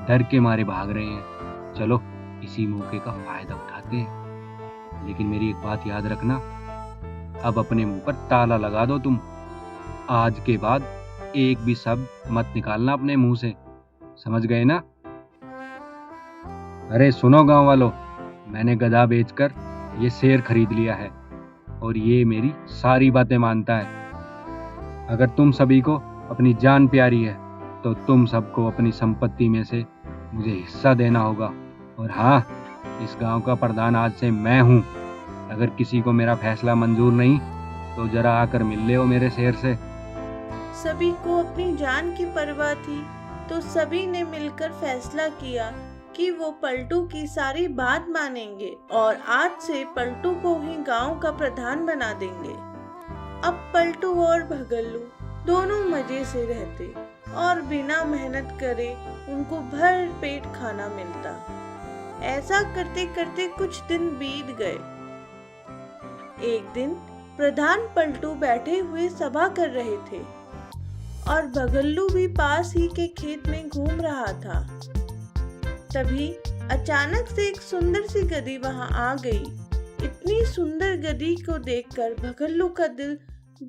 डर के मारे भाग रहे हैं। चलो इसी मौके का फायदा उठाते हैं। लेकिन मेरी एक बात याद रखना, अब अपने मुंह पर ताला लगा दो तुम। आज के बाद एक भी शब्द मत निकालना अपने मुंह से, समझ गए ना? अरे सुनो गांव वालों, मैंने गधा बेचकर ये शेर खरीद लिया है और ये मेरी सारी बातें मानता है। अगर तुम सभी को अपनी जान प्यारी है तो तुम सबको अपनी संपत्ति में से मुझे हिस्सा देना होगा। और हाँ, इस गांव का प्रधान आज से मैं हूँ। अगर किसी को मेरा फैसला मंजूर नहीं तो जरा आकर मिल ले मेरे शेर से। सभी को अपनी जान की परवाह थी, तो सभी ने मिलकर फैसला किया कि वो पलटू की सारी बात मानेंगे और आज से पलटू को ही गांव का प्रधान बना देंगे। अब पलटू और भगल्लू दोनों मजे से रहते और बिना मेहनत करे उनको भर पेट खाना मिलता। ऐसा करते करते कुछ दिन बीत गए। एक दिन प्रधान पलटू बैठे हुए सभा कर रहे थे और भगल्लू भी पास ही के खेत में घूम रहा था। तभी अचानक से एक सुंदर सी गधी वहां आ गई। इतनी सुंदर गधी को देखकर भगल्लू का दिल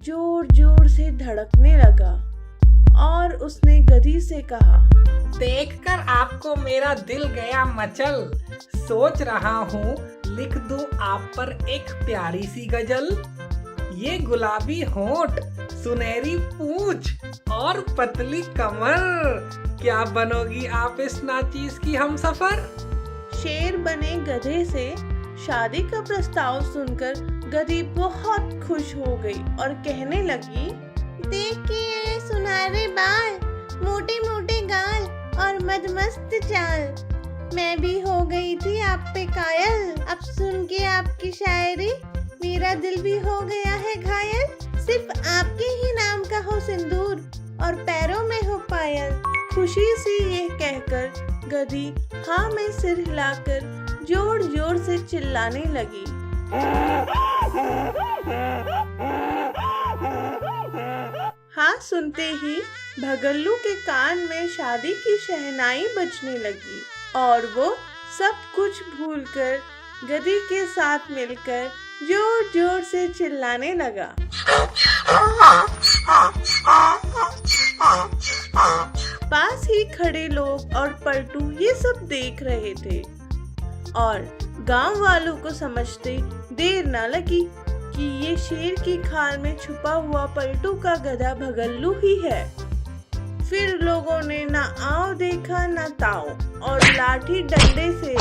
जोर जोर से धड़कने लगा और उसने गधी से कहा, देखकर आपको मेरा दिल गया मचल। सोच रहा हूँ लिख दूं आप पर एक प्यारी सी गजल। ये गुलाबी होंठ, सुनहरी पूंछ और पतली कमर, क्या बनोगी आप इस नाचीज की हमसफर। शेर बने गधे से शादी का प्रस्ताव सुनकर गधी बहुत खुश हो गई और कहने लगी, देखिए सुनहरे बाल, मोटे मोटे गाल और मदमस्त चाल, मैं भी हो गई थी आप पे कायल। अब सुन के आपकी शायरी मेरा दिल भी हो गया है घायल। सिर्फ आपके ही नाम का हो सिंदूर और पैरों में हो पायल। खुशी से ये कहकर गधी हाँ में सिर हिलाकर जोर जोर से चिल्लाने लगी। हाँ सुनते ही भगल्लू के कान में शादी की शहनाई बजने लगी और वो सब कुछ भूलकर गधी के साथ मिलकर जोर जोर से चिल्लाने लगा। पास ही खड़े लोग और पलटू ये सब देख रहे थे और गांव वालों को समझते देर न लगी कि ये शेर की खाल में छुपा हुआ पलटू का गधा भगल्लू ही है। फिर लोगों ने ना आओ देखा ना ताओ और लाठी डंडे से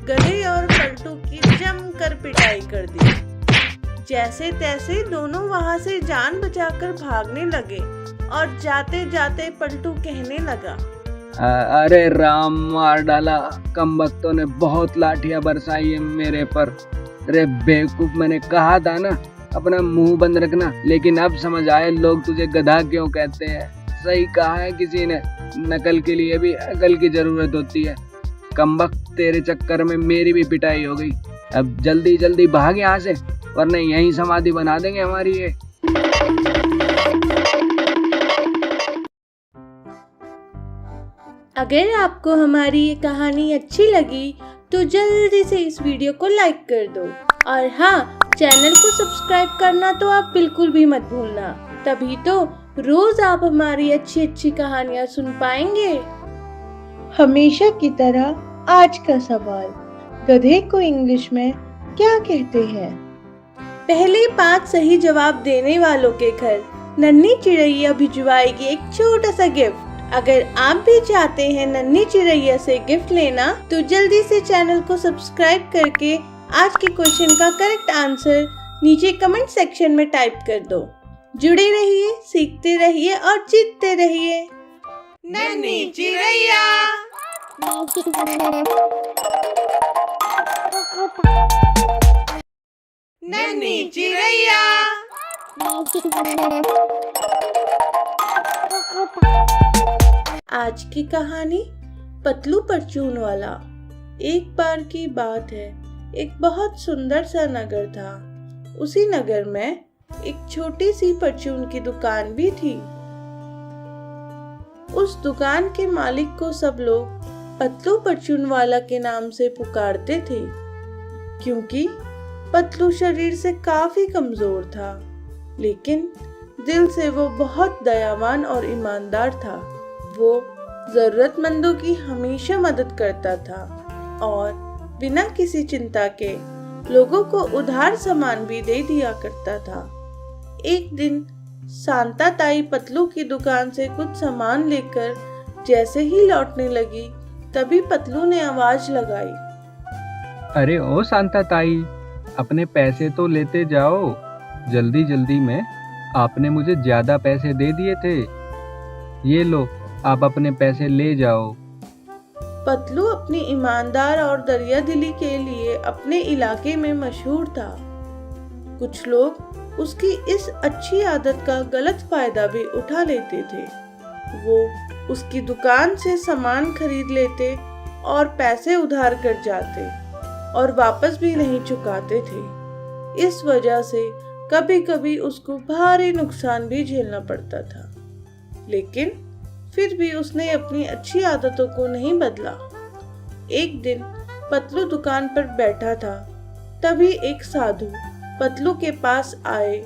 गधे और पलटू की जमकर पिटाई कर दी। जैसे तैसे दोनों वहां से जान बचाकर भागने लगे और जाते जाते पलटू कहने लगा, अरे राम, मार डाला। कमबख्तों ने बहुत लाठियां बरसाई है मेरे पर। अरे बेवकूफ, मैंने कहा था ना अपना मुंह बंद रखना, लेकिन अब समझ आए लोग तुझे गधा क्यों कहते हैं। सही कहा है किसी ने, नकल के लिए भी अकल की जरूरत होती है। कमबख्त, तेरे चक्कर में मेरी भी पिटाई हो गई। अब जल्दी जल्दी भाग यहाँ से, वरना यहीं समाधि बना देंगे हमारी ये। अगर आपको हमारी ये कहानी अच्छी लगी तो जल्दी से इस वीडियो को लाइक कर दो और हाँ, चैनल को सब्सक्राइब करना तो आप बिल्कुल भी मत भूलना। तभी तो रोज आप हमारी अच्छी अच्छी कहानियाँ सुन पाएंगे। हमेशा की तरह आज का सवाल, गधे को इंग्लिश में क्या कहते हैं? पहले 5 सही जवाब देने वालों के घर नन्ही चिड़ैया भिजवाएगी एक छोटा सा गिफ्ट। अगर आप भी चाहते हैं नन्ही चिड़ैया से गिफ्ट लेना तो जल्दी से चैनल को सब्सक्राइब करके आज के क्वेश्चन का करेक्ट आंसर नीचे कमेंट सेक्शन में टाइप कर दो। जुड़े रहिए, सीखते रहिए और जीतते रहिए। नन्ही चिड़ैया। नन्ही चिड़ैया। आज की कहानी पतलू परचून वाला। एक बार की बात है, एक बहुत सुंदर सा नगर था। उसी नगर में एक छोटी सी परचून की दुकान भी थी। उस दुकान के मालिक को सब लोग पतलू परचून वाला के नाम से पुकारते थे, क्योंकि पतलू शरीर से काफी कमजोर था, लेकिन दिल से वो बहुत दयावान और ईमानदार था। वो जरूरतमंदों की हमेशा मदद करता था और बिना किसी चिंता के लोगों को उधार सामान भी दे दिया करता था। एक दिन शांता ताई पतलू की दुकान से कुछ सामान लेकर जैसे ही लौटने लगी, तभी पतलू ने आवाज लगाई, अरे ओ शांता ताई, अपने पैसे तो लेते जाओ। जल्दी जल्दी में आपने मुझे ज्यादा पैसे दे दिए थे। ये लो, आप अपने पैसे ले जाओ। पतलू अपनी ईमानदार और दरिया दिली के लिए अपने इलाके में मशहूर था। कुछ लोग उसकी इस अच्छी आदत का गलत फायदा भी उठा लेते थे। वो उसकी दुकान से सामान खरीद लेते और पैसे उधार कर जाते और वापस भी नहीं चुकाते थे। इस वजह से कभी कभी उसको भारी नुकसान भी झेलना पड़ता था, लेकिन फिर भी उसने अपनी अच्छी आदतों को नहीं बदला। एक दिन पतलू दुकान पर बैठा था, तभी एक साधु पतलू के पास आए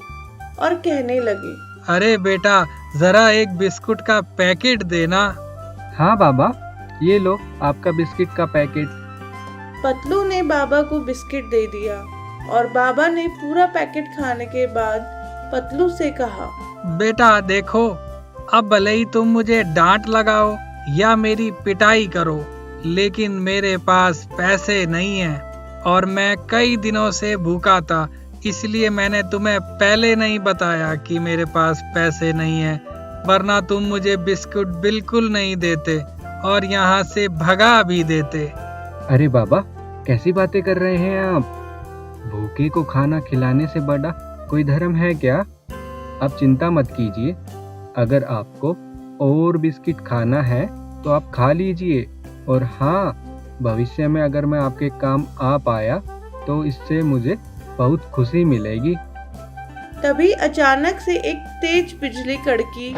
और कहने लगे, अरे बेटा, जरा एक बिस्कुट का पैकेट देना। हाँ बाबा, ये लो आपका बिस्किट का पैकेट। पतलू ने बाबा को बिस्किट दे दिया और बाबा ने पूरा पैकेट खाने के बाद पतलू से कहा, बेटा देखो, अब भले ही तुम मुझे डांट लगाओ या मेरी पिटाई करो, लेकिन मेरे पास पैसे नहीं हैं और मैं कई दिनों से भूखा था, इसलिए मैंने तुम्हें पहले नहीं बताया कि मेरे पास पैसे नहीं हैं, वरना तुम मुझे बिस्कुट बिल्कुल नहीं देते और यहाँ से भगा भी देते। अरे बाबा, कैसी बातें कर रहे हैं आप? भूखे को खाना खिलाने से बड़ा कोई धर्म है क्या? आप चिंता मत कीजिए, अगर आपको और बिस्किट खाना है तो आप खा लीजिए। और हाँ, भविष्य में अगर मैं आपके काम आ पाया तो इससे मुझे बहुत खुशी मिलेगी। तभी अचानक से एक तेज बिजली कड़की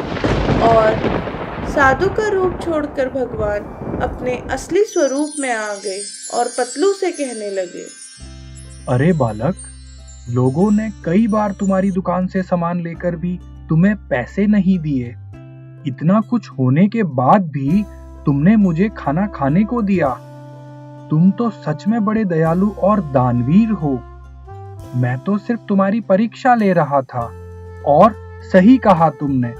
और साधु का रूप छोड़कर भगवान अपने असली स्वरूप में आ गए और पतलू से कहने लगे, अरे बालक, लोगों ने कई बार तुम्हारी दुकान से सामान लेकर भी तुम्हें पैसे नहीं दिए। इतना कुछ होने के बाद भी तुमने मुझे खाना खाने को दिया। तुम तो सच में बड़े दयालु और दानवीर हो। मैं तो सिर्फ तुम्हारी परीक्षा ले रहा था। और सही कहा तुमने,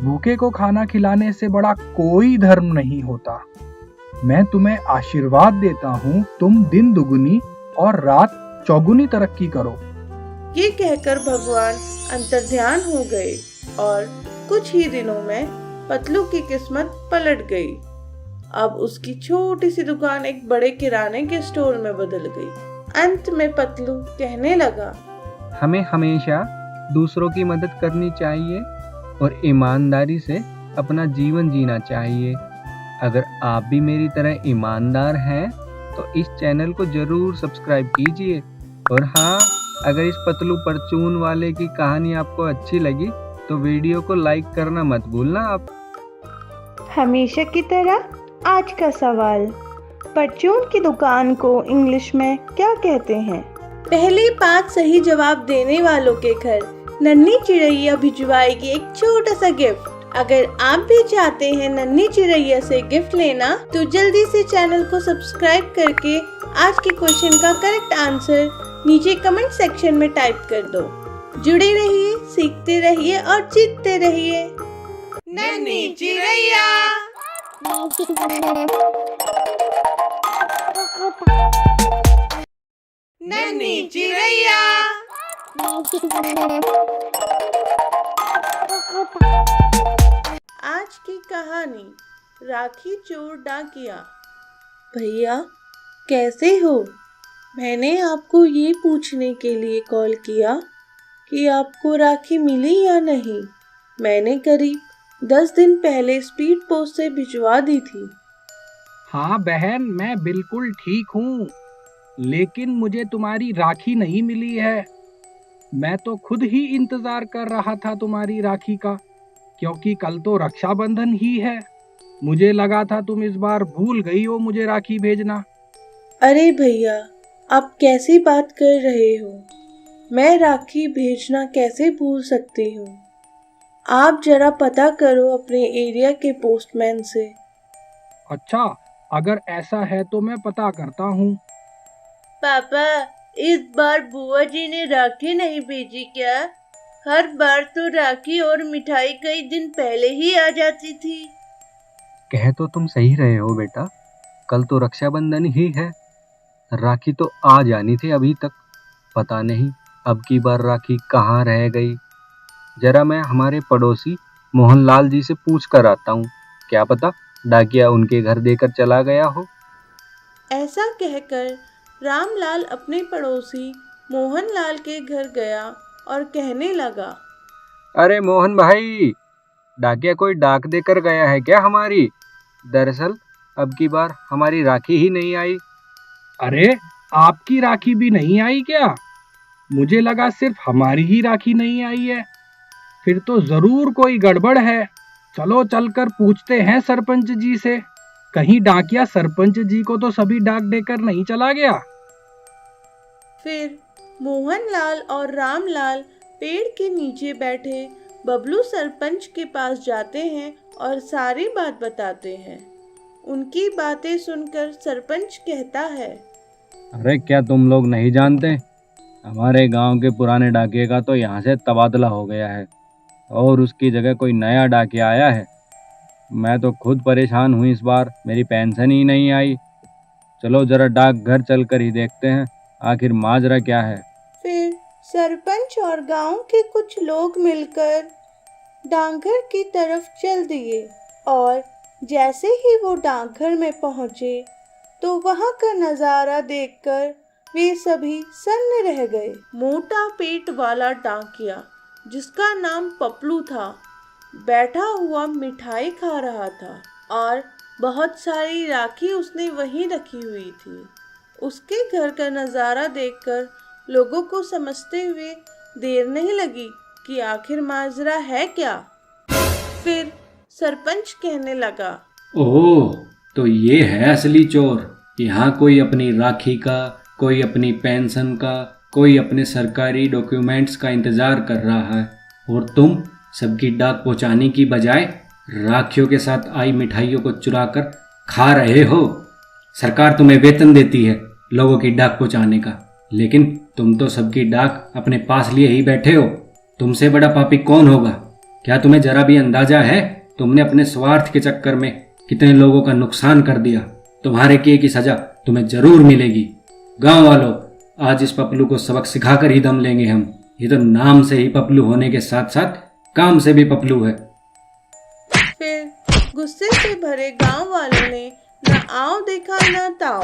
भूखे को खाना खिलाने से बड़ा कोई धर्म नहीं होता। मैं तुम्हें आशीर्वाद देता हूँ, तुम दिन दुगुनी और रात चौगुनी तरक्की करो। ये कहकर भगवान अंतर्ध्यान हो गए और कुछ ही दिनों में पतलू की किस्मत पलट गई। अब उसकी छोटी सी दुकान एक बड़े किराने के स्टोर में बदल गई। अंत में पतलू कहने लगा, हमें हमेशा दूसरों की मदद करनी चाहिए और ईमानदारी से अपना जीवन जीना चाहिए। अगर आप भी मेरी तरह ईमानदार हैं तो इस चैनल को जरूर सब्सक्राइब कीजिए। और हाँ, अगर इस पतलू परचून वाले की कहानी आपको अच्छी लगी तो वीडियो को लाइक करना मत भूलना आप। हमेशा की तरह आज का सवाल, परचून की दुकान को इंग्लिश में क्या कहते हैं? पहले 5 सही जवाब देने वालों के घर नन्ही चिड़ैया भिजवाएगी एक छोटा सा गिफ्ट। अगर आप भी चाहते हैं नन्ही चिड़ैया से गिफ्ट लेना, तो जल्दी से चैनल को सब्सक्राइब करके आज के क्वेश्चन का करेक्ट आंसर नीचे कमेंट सेक्शन में टाइप कर दो। जुड़े रहिए, सीखते रहिए और जीतते रहिए। नन्ही चिड़ैया। नन्ही चिड़ैया। आज की कहानी राखी चोर डाकिया। भैया कैसे हो? मैंने आपको ये पूछने के लिए कॉल किया कि आपको राखी मिली या नहीं। मैंने करीब 10 दिन पहले स्पीड पोस्ट से भिजवा दी थी। हाँ बहन, मैं बिल्कुल ठीक हूँ, लेकिन मुझे तुम्हारी राखी नहीं मिली है। मैं तो खुद ही इंतजार कर रहा था तुम्हारी राखी का, क्योंकि कल तो रक्षाबंधन ही है। मुझे लगा था तुम इस बार भूल गई हो मुझे राखी भेजना। अरे भैया, आप कैसी बात कर रहे हो? मैं राखी भेजना कैसे भूल सकती हूँ? आप जरा पता करो अपने एरिया के पोस्टमैन से। अच्छा, अगर ऐसा है तो मैं पता करता हूँ। पापा, इस बार बुआ जी ने राखी नहीं भेजी क्या? हर बार तो राखी और मिठाई कई दिन पहले ही आ जाती थी। कह तो तुम सही रहे हो बेटा, कल तो रक्षाबंधन ही है। राखी तो आ जानी थी अभी तक। पता नहीं अब की बार राखी कहाँ रह गई। जरा मैं हमारे पड़ोसी मोहनलाल जी से पूछ कर आता हूँ, क्या पता डाकिया उनके घर देकर चला गया हो। ऐसा कहकर रामलाल अपने पड़ोसी मोहनलाल के घर गया और कहने लगा, अरे मोहन भाई, डाकिया कोई डाक देकर गया है क्या हमारी? दरअसल अब की बार हमारी राखी ही नहीं आई। अरे, आपकी राखी भी नहीं आई क्या? मुझे लगा सिर्फ हमारी ही राखी नहीं आई है। फिर तो जरूर कोई गड़बड़ है। चलो चलकर पूछते हैं सरपंच जी से। कहीं डाकिया सरपंच जी को तो सभी डाक देकर नहीं चला गया। फिर मोहनलाल और रामलाल पेड़ के नीचे बैठे बबलू सरपंच के पास जाते हैं और सारी बात बताते हैं। उनकी बातें सुनकर सरपंच कहता है, अरे क्या तुम लोग नहीं जानते, हमारे गांव के पुराने डाकिये का तो यहाँ से तबादला हो गया है और उसकी जगह कोई नया डाकिया आया है। मैं तो खुद परेशान हूँ, इस बार मेरी पेंशन ही नहीं आई। चलो जरा डाक घर चल कर ही देखते हैं आखिर माजरा क्या है। फिर सरपंच और गांव के कुछ लोग मिलकर डाकघर की तरफ चल दिए और जैसे ही वो डाकघर में पहुंचे तो वहां का नजारा देखकर वे सभी सन्न रह गए। मोटा पेट वाला डाकिया, जिसका नाम पपलू था, बैठा हुआ मिठाई खा रहा था और बहुत सारी राखी उसने वहीं रखी हुई थी। उसके घर का नज़ारा देखकर लोगों को समझते हुए देर नहीं लगी कि आखिर माजरा है क्या। फिर सरपंच कहने लगा, ओह, तो ये है असली चोर। यहाँ कोई अपनी राखी का, कोई अपनी पेंशन का, कोई अपने सरकारी डॉक्यूमेंट्स का इंतजार कर रहा है और तुम सबकी डाक पहुँचाने की बजाय राखियों के साथ आई मिठाइयों को चुरा कर खा रहे हो। सरकार तुम्हें वेतन देती है लोगों की डाक पहुँचाने का, लेकिन तुम तो सबकी डाक अपने पास लिए ही बैठे हो। तुमसे बड़ा पापी कौन होगा? क्या तुम्हें जरा भी अंदाजा है तुमने अपने स्वार्थ के चक्कर में कितने लोगों का नुकसान कर दिया? तुम्हारे किए की सजा तुम्हें जरूर मिलेगी। गांव वालों, आज इस पपलू को सबक सिखाकर ही दम लेंगे हम। ये तो नाम से ही पपलू होने के साथ साथ काम से भी पपलू है। फिर गुस्से से भरे गांव वालों ने न आओ देखा न ताओ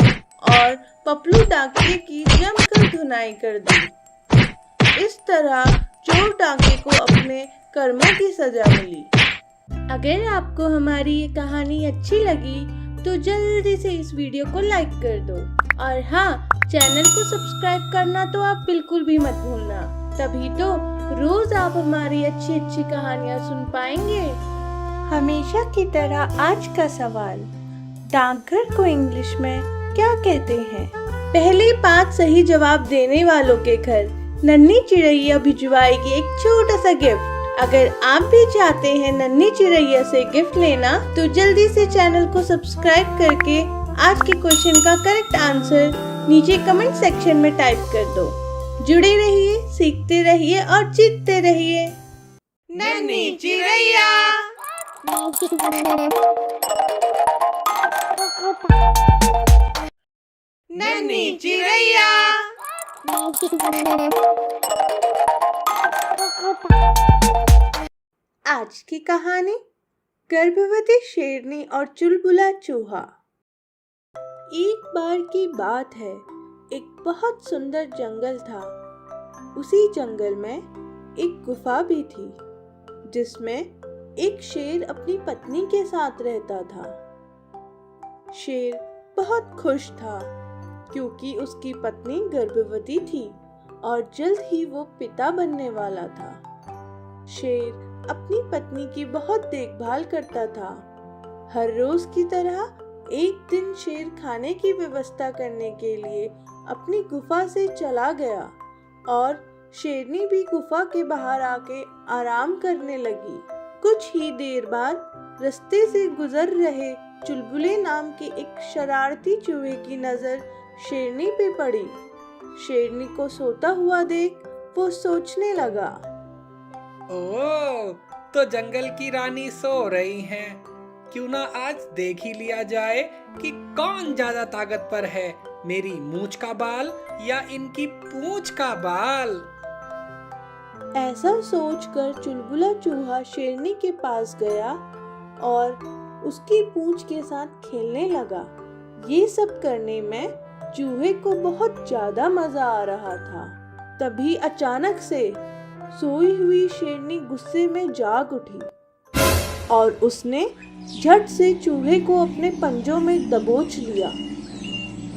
और पपलू डाकिये की जमकर धुनाई कर दी। इस तरह चोर डाके को अपने कर्मों की सजा मिली। अगर आपको हमारी ये कहानी अच्छी लगी तो जल्दी से इस वीडियो को लाइक कर दो और हाँ, चैनल को सब्सक्राइब करना तो आप बिल्कुल भी मत भूलना। तभी तो रोज आप हमारी अच्छी अच्छी कहानियाँ सुन पाएंगे। हमेशा की तरह आज का सवाल, डाकघर को इंग्लिश में क्या कहते हैं? पहले 5 सही जवाब देने वालों के घर नन्ही चिड़ैया भिजवाएगी एक छोटा सा गिफ्ट। अगर आप भी चाहते हैं नन्ही चिड़ैया से गिफ्ट लेना तो जल्दी से चैनल को सब्सक्राइब करके आज के क्वेश्चन का करेक्ट आंसर नीचे कमेंट सेक्शन में टाइप कर दो। जुड़े रहिए, सीखते रहिए और जीतते रहिए। नन्ही चिड़ैया। नन्ही चिड़ैया। आज की कहानी गर्भवती शेरनी और चुलबुला चूहा। एक बार की बात है, एक बहुत सुंदर जंगल था। उसी जंगल में एक गुफा भी थी, जिसमें एक शेर अपनी पत्नी के साथ रहता था। शेर बहुत खुश था क्योंकि उसकी पत्नी गर्भवती थी और जल्द ही वो पिता बनने वाला था। शेर अपनी पत्नी की बहुत देखभाल करता था। हर रोज की तरह एक दिन शेर खाने की व्यवस्था करने के लिए अपनी गुफा से चला गया और शेरनी भी गुफा के बाहर आके आराम करने लगी। कुछ ही देर बाद रास्ते से गुजर रहे चुलबुले नाम के एक शरारती चूहे की नजर शेरनी पे पड़ी। शेरनी को सोता हुआ देख वो सोचने लगा, ओह, तो जंगल की रानी सो रही हैं। क्यों ना आज देख ही लिया जाए कि कौन ज्यादा ताकतवर है, मेरी मूंछ का बाल या इनकी पूंछ का बाल। ऐसा सोचकर चुलबुला चूहा शेरनी के पास गया और उसकी पूंछ के साथ खेलने लगा। ये सब करने में चूहे को बहुत ज्यादा मजा आ रहा था। तभी अचानक से सोई हुई शेरनी गुस्से में जाग उठी और उसने झट से चूहे को अपने पंजों में दबोच लिया।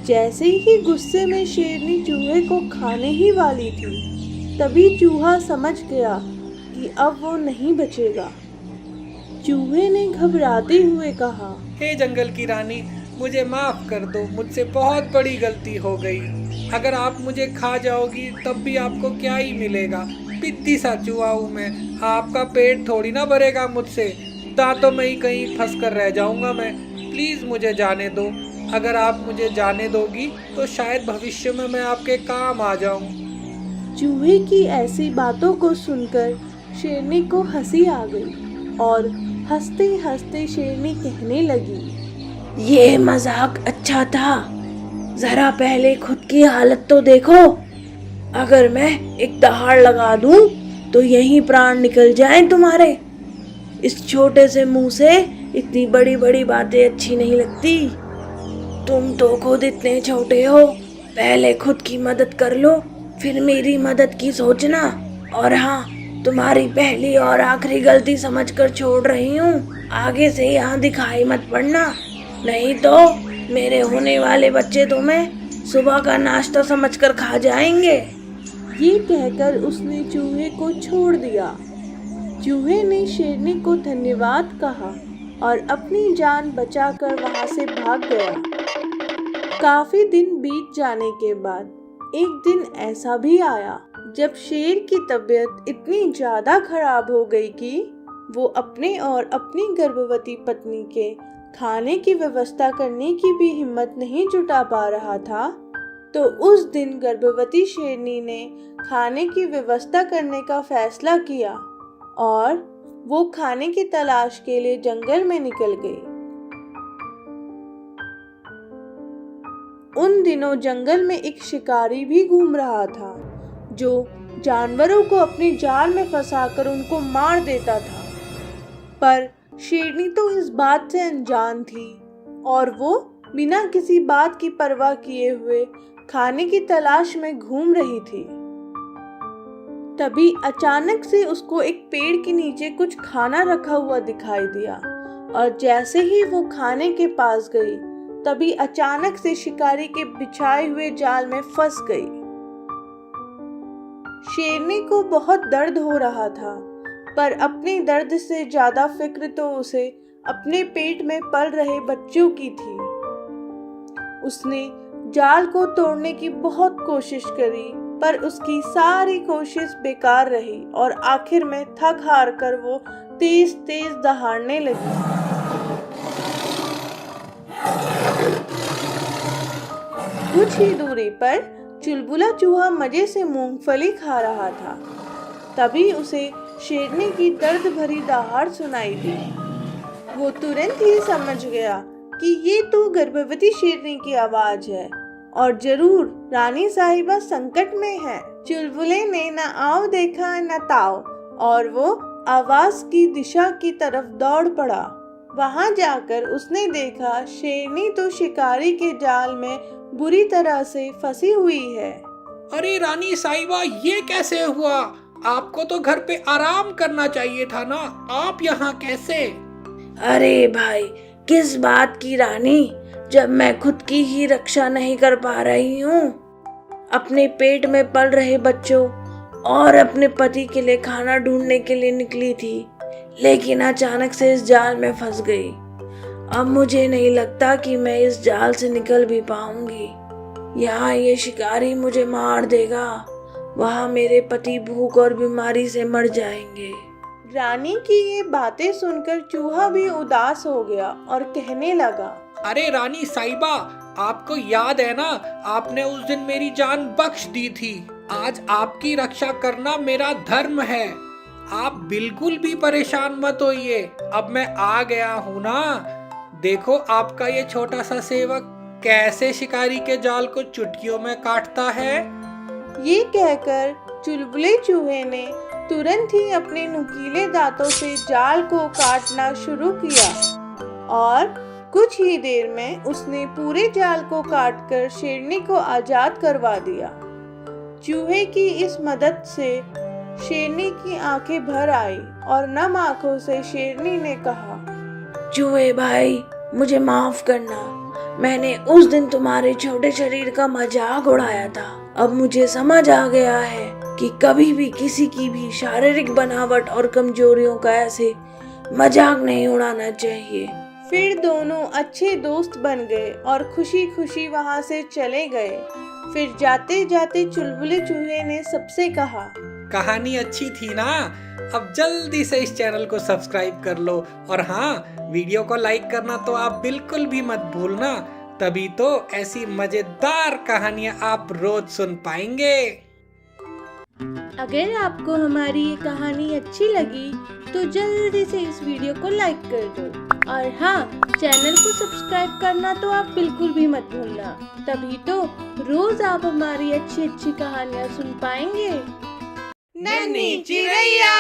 जैसे ही गुस्से में शेरनी चूहे को खाने ही वाली थी, तभी चूहा समझ गया कि अब वो नहीं बचेगा। चूहे ने घबराते हुए कहा, हे जंगल की रानी, मुझे माफ कर दो, मुझसे बहुत बड़ी गलती हो गई। अगर आप मुझे खा जाओगी तब भी आपको क्या ही मिलेगा, पिद्दी सा चूहा हूँ मैं, आपका पेट थोड़ी ना भरेगा मुझसे, दांतों में ही कहीं फंस कर रह जाऊंगा मैं। प्लीज मुझे जाने दो। अगर आप मुझे जाने दोगी तो शायद भविष्य में मैं आपके काम आ जाऊं। चूहे की ऐसी बातों को सुनकर शेरनी को हंसी आ गई और हंसते हंसते शेरनी कहने लगी, ये मजाक अच्छा था, जरा पहले खुद की हालत तो देखो। अगर मैं एक दहाड़ लगा दूं तो यहीं प्राण निकल जाएं तुम्हारे। इस छोटे से मुंह से इतनी बड़ी बड़ी बातें अच्छी नहीं लगती। तुम तो खुद इतने छोटे हो, पहले खुद की मदद कर लो, फिर मेरी मदद की सोचना। और हाँ, तुम्हारी पहली और आखिरी गलती समझकर छोड़ रही हूँ, आगे से यहाँ दिखाई मत पड़ना, नहीं तो मेरे होने वाले बच्चे तुम्हें सुबह का नाश्ता समझकर खा जाएंगे। ये कहकर उसने चूहे को छोड़ दिया। चूहे ने शेरनी को धन्यवाद कहा और अपनी जान बचाकर वहां से भाग गया। काफी दिन बीत जाने के बाद एक दिन ऐसा भी आया जब शेर की तबीयत इतनी ज्यादा खराब हो गई कि वो अपने और अपनी गर्भवती पत्नी के खाने की व्यवस्था करने की भी हिम्मत नहीं जुटा पा रहा था। तो उस दिन गर्भवती शेरनी ने खाने की व्यवस्था करने का फैसला किया और वो खाने की तलाश के लिए जंगल में निकल गई। उन दिनों जंगल में एक शिकारी भी घूम रहा था जो जानवरों को अपने जाल में फंसाकर उनको मार देता था। पर शेरनी तो इस बात से अनजान थी और वो बिना किसी बात की परवाह किए हुए खाने की तलाश में घूम रही थी। तभी अचानक से उसको एक पेड़ के नीचे कुछ खाना रखा हुआ दिखाई दिया और जैसे ही वो खाने के पास गई, तभी अचानक से शिकारी के बिछाए हुए जाल में फंस गई। शेरनी को बहुत दर्द हो रहा था, पर अपने दर्द से ज्यादा फिक्र तो उसे अपने पेट में पल रहे बच्चों की थी। उसने जाल को तोड़ने की बहुत कोशिश करी, पर उसकी सारी कोशिश बेकार रही और आखिर में थक हार कर वो तेज तेज दहाड़ने लगी। कुछ ही दूरी पर चुलबुला चूहा मजे से मूंगफली खा रहा था। तभी उसे शेरनी की दर्द भरी दहाड़ सुनाई दी। वो तुरंत ही समझ गया कि ये तो गर्भवती शेरनी की आवाज है और जरूर रानी साहिबा संकट में है। चुलबुले ने न आव देखा न ताव और वो आवाज की दिशा की तरफ दौड़ पड़ा। वहां जाकर उसने देखा शेरनी तो शिकारी के जाल में बुरी तरह से फंसी हुई है। अरे रानी साहिबा, ये कैसे हुआ? आपको तो घर पे आराम करना चाहिए था ना, आप यहाँ कैसे? अरे भाई, किस बात की रानी, जब मैं खुद की ही रक्षा नहीं कर पा रही हूँ। अपने पेट में पल रहे बच्चों और अपने पति के लिए खाना ढूंढने के लिए निकली थी, लेकिन अचानक से इस जाल में फंस गई। अब मुझे नहीं लगता कि मैं इस जाल से निकल भी पाऊंगी। यहाँ ये शिकारी मुझे मार देगा, वहाँ मेरे पति भूख और बीमारी से मर जाएंगे। रानी की ये बातें सुनकर चूहा भी उदास हो गया और कहने लगा, अरे रानी साहिबा, आपको याद है ना, आपने उस दिन मेरी जान बख्श दी थी। आज आपकी रक्षा करना मेरा धर्म है। आप बिल्कुल भी परेशान मत होइए, अब मैं आ गया हूँ ना। देखो आपका ये छोटा सा सेवक कैसे शिकारी के जाल को चुटकियों में काटता है। ये कहकर चुलबुले चूहे ने तुरंत ही अपने नुकीले दांतों से जाल को काटना शुरू किया और कुछ ही देर में उसने पूरे जाल को काटकर शेरनी को आजाद करवा दिया। चूहे की इस मदद से शेरनी की आंखें भर आई और नम आंखों से शेरनी ने कहा, चूहे भाई, मुझे माफ करना। मैंने उस दिन तुम्हारे छोटे शरीर का मजाक उड़ाया था। अब मुझे समझ आ गया है कि कभी भी किसी की भी शारीरिक बनावट और कमजोरियों का ऐसे मजाक नहीं उड़ाना चाहिए। फिर दोनों अच्छे दोस्त बन गए और खुशी खुशी वहाँ से चले गए। फिर जाते जाते चुलबुले चूहे ने सबसे कहा, कहानी अच्छी थी ना? अब जल्दी से इस चैनल को सब्सक्राइब कर लो और हाँ, वीडियो को लाइक करना तो आप बिल्कुल भी मत भूलना, तभी तो ऐसी मजेदार कहानियाँ आप रोज सुन पाएंगे। अगर आपको हमारी ये कहानी अच्छी लगी तो जल्दी से इस वीडियो को लाइक कर दो और हाँ, चैनल को सब्सक्राइब करना तो आप बिल्कुल भी मत भूलना, तभी तो रोज आप हमारी अच्छी अच्छी कहानियाँ सुन पाएंगे। नन्ही चिड़ैया।